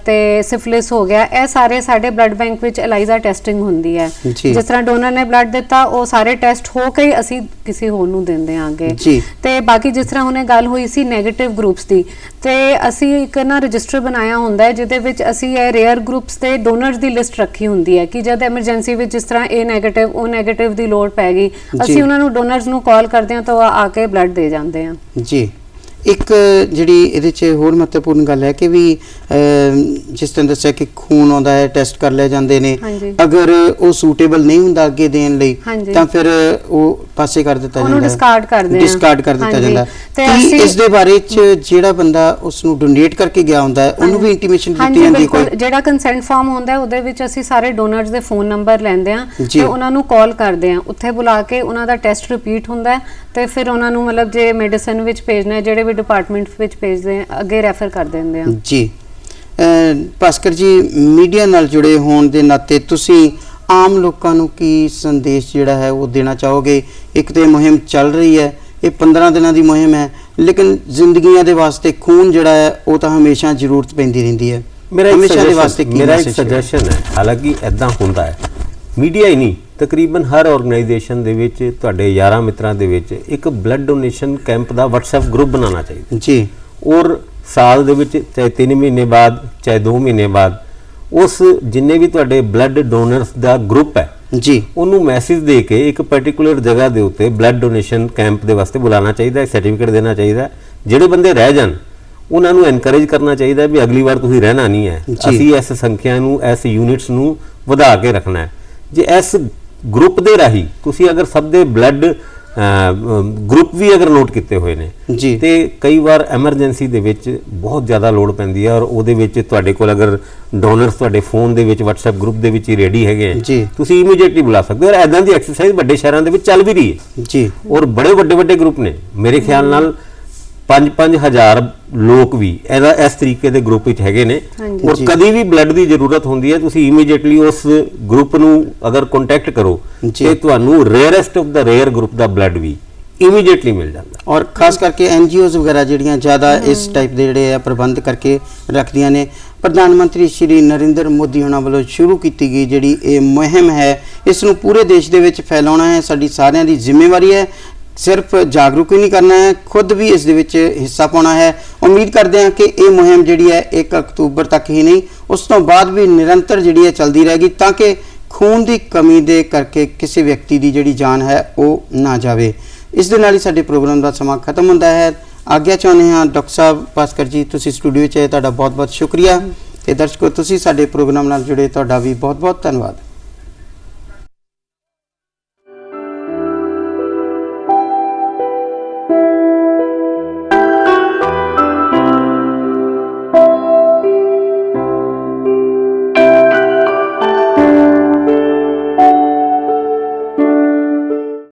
ਤੇ ਸਿਫਿਲਿਸ ਹੋ ਗਿਆ, ਇਹ ਸਾਰੇ ਸਾਡੇ ਬਲੱਡ ਬੈਂਕ ਵਿੱਚ ELISA ਟੈਸਟਿੰਗ ਹੁੰਦੀ ਹੈ। ਜਿਸ ਤਰ੍ਹਾਂ ਡੋਨਰ ਨੇ ਬਲੱਡ ਦਿੱਤਾ, ਉਹ ਸਾਰੇ ਟੈਸਟ ਹੋ ਕੇ ਅਸੀਂ ਕਿਸੇ ਹੋਰ ਨੂੰ ਦਿੰਦੇ ਹਾਂ ਅੱਗੇ। ਤੇ ਬਾਕੀ ਜਿਸ ਤਰ੍ਹਾਂ ਹੁਣੇ ਗੱਲ ਹੋਈ ਸੀ ਨੈਗੇਟਿਵ ਗਰੁੱਪਸ ਦੀ, ਤੇ ਅਸੀਂ ਇੱਕ ਨਾ ਰਜਿਸਟਰ ਬਣਾਇਆ ਹੁੰਦਾ ਹੈ ਜਿਹਦੇ ਵਿੱਚ ਅਸੀਂ ਇਹ ਰੇਅਰ ਗਰੁੱਪਸ ਤੇ ਡੋਨਰਸ ਦੀ ਲਿਸਟ ਰੱਖੀ ਹੁੰਦੀ ਹੈ ਕਿ ਜਦ ਐਮਰਜੈਂਸੀ ਵਿੱਚ ਜਿਸ ਤਰ੍ਹਾਂ A ਨੈਗੇਟਿਵ O ਨੈਗੇਟਿਵ ਦੀ ਲੋੜ ਪੈ ਗਈ, ਅਸੀਂ ਉਹਨਾਂ ਨੂੰ ਡੋਨਰਸ ਨੂੰ ਕਾਲ ਕਰਦੇ ਹਾਂ ਤਾਂ ਉਹ ਆ ਕੇ ਬਲੱਡ ਦੇ ਜਾਂਦੇ ਆ। ਜੀ, ਇੱਕ ਜਿਹੜੀ ਇਹਦੇ 'ਚ ਹੋਰ ਮਹੱਤਵਪੂਰਨ ਗੱਲ ਹੈ ਕਿ ਵੀ ਜਿਸ ਤਰ੍ਹਾਂ ਦੱਸਿਆ ਕਿ ਖੂਨ ਆਉਂਦਾ ਹੈ, ਟੈਸਟ ਕਰ ਲਏ ਜਾਂਦੇ ਨੇ, ਅਗਰ ਉਹ ਸੂਟੇਬਲ ਨਹੀਂ ਹੁੰਦਾ ਅੱਗੇ ਦੇਣ ਲਈ ਤਾਂ ਫਿਰ ਉਹ ਪਾਸੇ ਕਰ ਦਿੱਤਾ ਜਾਂਦਾ, ਡਿਸਕਾਰਡ ਕਰ ਦਿੱਤਾ ਜਾਂਦਾ। ਕੀ ਇਸ ਦੇ ਬਾਰੇ 'ਚ ਜਿਹੜਾ ਬੰਦਾ ਉਸ ਨੂੰ ਡੋਨੇਟ ਕਰਕੇ ਗਿਆ ਹੁੰਦਾ ਹੈ ਉਹਨੂੰ ਵੀ ਇੰਟੀਮੇਸ਼ਨ ਦਿੱਤੀ ਜਾਂਦੀ ਕੋਈ? ਜਿਹੜਾ ਕੰਸੈਂਟ ਫਾਰਮ ਹੁੰਦਾ ਉਹਦੇ ਵਿੱਚ ਅਸੀਂ ਸਾਰੇ ਡੋਨਰਸ ਦੇ ਫੋਨ ਨੰਬਰ ਲੈਂਦੇ ਆ ਤੇ ਉਹਨਾਂ ਨੂੰ ਕਾਲ ਕਰਦੇ ਆ, ਉੱਥੇ ਬੁਲਾ ਕੇ ਉਹਨਾਂ ਦਾ ਟੈਸਟ ਰਿਪੀਟ ਹੁੰਦਾ ਤੇ ਫਿਰ ਉਹਨਾਂ ਨੂੰ ਮਤਲਬ ਜੇ ਮੈਡੀਸਨ ਵਿੱਚ ਭੇਜਣਾ, ਜਿਹੜੇ ਵੀ ਡਿਪਾਰਟਮੈਂਟ ਵਿੱਚ ਭੇਜਦੇ ਆ, ਅੱਗੇ ਰੈਫਰ ਕਰ ਦਿੰਦੇ ਆ। ਜੀ ਭਾਸਕਰ ਜੀ, ਮੀਡੀਆ ਨਾਲ ਜੁੜੇ ਹੋਣ ਦੇ ਨਾਤੇ ਤੁਸੀਂ ਆਮ ਲੋਕਾਂ ਨੂੰ ਕੀ ਸੰਦੇਸ਼ ਜਿਹੜਾ ਹੈ ਉਹ ਦੇਣਾ ਚਾਹੋਗੇ? ਇੱਕ ਤੇ ਮੁਹਿੰਮ ਚੱਲ ਰਹੀ ਹੈ, ਇਹ 15 ਦਿਨਾਂ ਦੀ ਮੁਹਿੰਮ ਹੈ, ਲੇਕਿਨ ਜ਼ਿੰਦਗੀਆਂ ਦੇ ਵਾਸਤੇ ਖੂਨ ਜਿਹੜਾ ਹੈ ਉਹ ਤਾਂ ਹਮੇਸ਼ਾ ਜ਼ਰੂਰਤ ਪੈਂਦੀ ਰਹਿੰਦੀ ਹੈ। ਮੇਰਾ ਇੱਕ ਸੁਜੈਸ਼ਨ ਹੈ, ਹਾਲਾਂਕਿ ਇੱਦਾਂ ਹੁੰਦਾ ਹੈ, ਮੀਡੀਆ ਹੀ ਨਹੀਂ, ਤਕਰੀਬਨ ਹਰ ਆਰਗੇਨਾਈਜੇਸ਼ਨ ਦੇ ਵਿੱਚ ਤੁਹਾਡੇ ਯਾਰਾਂ ਮਿੱਤਰਾਂ ਦੇ ਵਿੱਚ ਇੱਕ ਬਲੱਡ ਡੋਨੇਸ਼ਨ ਕੈਂਪ ਦਾ WhatsApp ਗਰੁੱਪ ਬਣਾਉਣਾ ਚਾਹੀਦਾ ਜੀ। ਔਰ ਸਾਲ ਦੇ ਵਿੱਚ ਚਾਹੇ 3 ਮਹੀਨੇ ਬਾਅਦ ਚਾਹੇ 2 ਮਹੀਨੇ ਬਾਅਦ ਉਸ ਜਿੰਨੇ ਵੀ ਤੁਹਾਡੇ ਬਲੱਡ ਡੋਨਰਸ ਦਾ ਗਰੁੱਪ ਹੈ ਜੀ, ਉਹਨੂੰ ਮੈਸੇਜ ਦੇ ਕੇ ਇੱਕ ਪਾਰਟਿਕੂਲਰ ਜਗ੍ਹਾ ਦੇ ਉੱਤੇ ਬਲੱਡ ਡੋਨੇਸ਼ਨ ਕੈਂਪ ਦੇ ਵਾਸਤੇ ਬੁਲਾਉਣਾ ਚਾਹੀਦਾ, ਸਰਟੀਫਿਕੇਟ ਦੇਣਾ ਚਾਹੀਦਾ। ਜਿਹੜੇ ਬੰਦੇ ਰਹਿ ਜਾਣ ਉਹਨਾਂ ਨੂੰ ਐਨਕਰੇਜ ਕਰਨਾ ਚਾਹੀਦਾ ਵੀ ਅਗਲੀ ਵਾਰ ਤੁਸੀਂ ਰਹਿਣਾ ਨਹੀਂ ਹੈ, ਅਸੀਂ ਇਸ ਸੰਖਿਆ ਨੂੰ, ਇਸ ਯੂਨਿਟਸ ਨੂੰ ਵਧਾ ਕੇ ਰੱਖਣਾ ਹੈ। ਜੇ ਇਸ ਗਰੁੱਪ ਦੇ ਰਾਹੀਂ ਤੁਸੀਂ ਅਗਰ ਸਭ ਦੇ ਬਲੱਡ ਗਰੁੱਪ ਵੀ ਅਗਰ ਨੋਟ ਕੀਤੇ ਹੋਏ ਨੇ ਤੇ ਕਈ ਵਾਰ ਐਮਰਜੈਂਸੀ ਦੇ ਵਿੱਚ ਬਹੁਤ ਜ਼ਿਆਦਾ ਲੋੜ ਪੈਂਦੀ ਹੈ, ਔਰ ਉਹਦੇ ਵਿੱਚ ਤੁਹਾਡੇ ਕੋਲ ਅਗਰ ਡੋਨਰਸ ਤੁਹਾਡੇ ਫੋਨ ਦੇ ਵਿੱਚ WhatsApp ਗਰੁੱਪ ਦੇ ਵਿੱਚ ਹੀ ਰੈਡੀ ਹੈਗੇ ਆ, ਤੁਸੀਂ ਇਮੀਡੀਏਟਲੀ ਬੁਲਾ ਸਕਦੇ ਹੋ। ਔਰ ਐਦਾਂ ਦੀ ਐਕਸਰਸਾਈਜ਼ ਵੱਡੇ ਸ਼ਹਿਰਾਂ ਦੇ ਵਿੱਚ ਚੱਲ ਵੀ ਰਹੀ ਹੈ ਜੀ, ਔਰ ਬੜੇ ਵੱਡੇ ਗਰੁੱਪ ਨੇ, ਮੇਰੇ ਖਿਆਲ ਨਾਲ 5-5 ਹਜ਼ਾਰ ਲੋਕ ਵੀ ਇਸ ਤਰੀਕੇ ਦੇ ਗਰੁੱਪ ਵਿੱਚ ਹੈਗੇ ਨੇ। ਔਰ ਕਦੀ ਵੀ ਬਲੱਡ ਦੀ ਜ਼ਰੂਰਤ ਹੁੰਦੀ ਹੈ ਤੁਸੀਂ ਇਮੀਡੀਏਟਲੀ ਉਸ ਗਰੁੱਪ ਨੂੰ ਅਗਰ ਕੰਟੈਕਟ ਕਰੋ ਤੇ ਤੁਹਾਨੂੰ rarest of the rare group ਦਾ ਬਲੱਡ ਵੀ ਇਮੀਡੀਏਟਲੀ ਮਿਲ ਜਾਂਦਾ। ਔਰ ਖਾਸ ਕਰਕੇ NGOs ਵਗੈਰਾ ਜਿਹੜੀਆਂ ਜ਼ਿਆਦਾ ਇਸ ਟਾਈਪ ਦੇ ਜਿਹੜੇ ਆ ਪ੍ਰਬੰਧ ਕਰਕੇ ਰੱਖਦੀਆਂ ਨੇ। ਪ੍ਰਧਾਨ ਮੰਤਰੀ ਸ਼੍ਰੀ ਨਰਿੰਦਰ ਮੋਦੀ ਹੋਣਾ ਵੱਲੋਂ ਸ਼ੁਰੂ ਕੀਤੀ ਗਈ ਜਿਹੜੀ ਇਹ ਮੁਹਿੰਮ ਹੈ, ਇਸ ਨੂੰ ਪੂਰੇ ਦੇਸ਼ ਦੇ ਵਿੱਚ ਫੈਲਾਉਣਾ ਹੈ ਸਾਡੀ ਸਾਰਿਆਂ ਦੀ ਜ਼ਿੰਮੇਵਾਰੀ ਹੈ। ਸਿਰਫ ਜਾਗਰੂਕ ਹੀ ਨਹੀਂ ਕਰਨਾ ਹੈ, ਖੁਦ ਵੀ ਇਸ ਦੇ ਵਿੱਚ ਹਿੱਸਾ ਪਾਉਣਾ ਹੈ। ਉਮੀਦ ਕਰਦੇ ਹਾਂ ਕਿ ਇਹ ਮੁਹਿੰਮ ਜਿਹੜੀ ਹੈ 1 ਅਕਤੂਬਰ ਤੱਕ ਹੀ ਨਹੀਂ, ਉਸ ਤੋਂ ਬਾਅਦ ਵੀ ਨਿਰੰਤਰ ਜਿਹੜੀ ਹੈ ਚੱਲਦੀ ਰਹੇਗੀ ਤਾਂ ਕਿ ਖੂਨ ਦੀ ਕਮੀ ਦੇ ਕਰਕੇ ਕਿਸੇ ਵਿਅਕਤੀ ਦੀ ਜਿਹੜੀ ਜਾਨ ਹੈ ਉਹ ਨਾ ਜਾਵੇ। ਇਸ ਦੇ ਨਾਲ ਹੀ ਸਾਡੇ ਪ੍ਰੋਗਰਾਮ ਦਾ ਸਮਾਂ ਖਤਮ ਹੁੰਦਾ ਹੈ। ਆਗਿਆ ਚਾਹੁੰਦੇ ਹਾਂ ਡਾਕਟਰ ਸਾਹਿਬ ਭਾਸਕਰ ਜੀ, ਤੁਸੀਂ ਸਟੂਡੀਓ ਵਿੱਚ ਆਏ, ਤੁਹਾਡਾ ਬਹੁਤ ਬਹੁਤ ਸ਼ੁਕਰੀਆ। ਤੇ ਦਰਸ਼ਕੋ, ਤੁਸੀਂ ਸਾਡੇ ਪ੍ਰੋਗਰਾਮ ਨਾਲ ਜੁੜੇ, ਤੁਹਾਡਾ ਵੀ ਬਹੁਤ ਬਹੁਤ ਧੰਨਵਾਦ।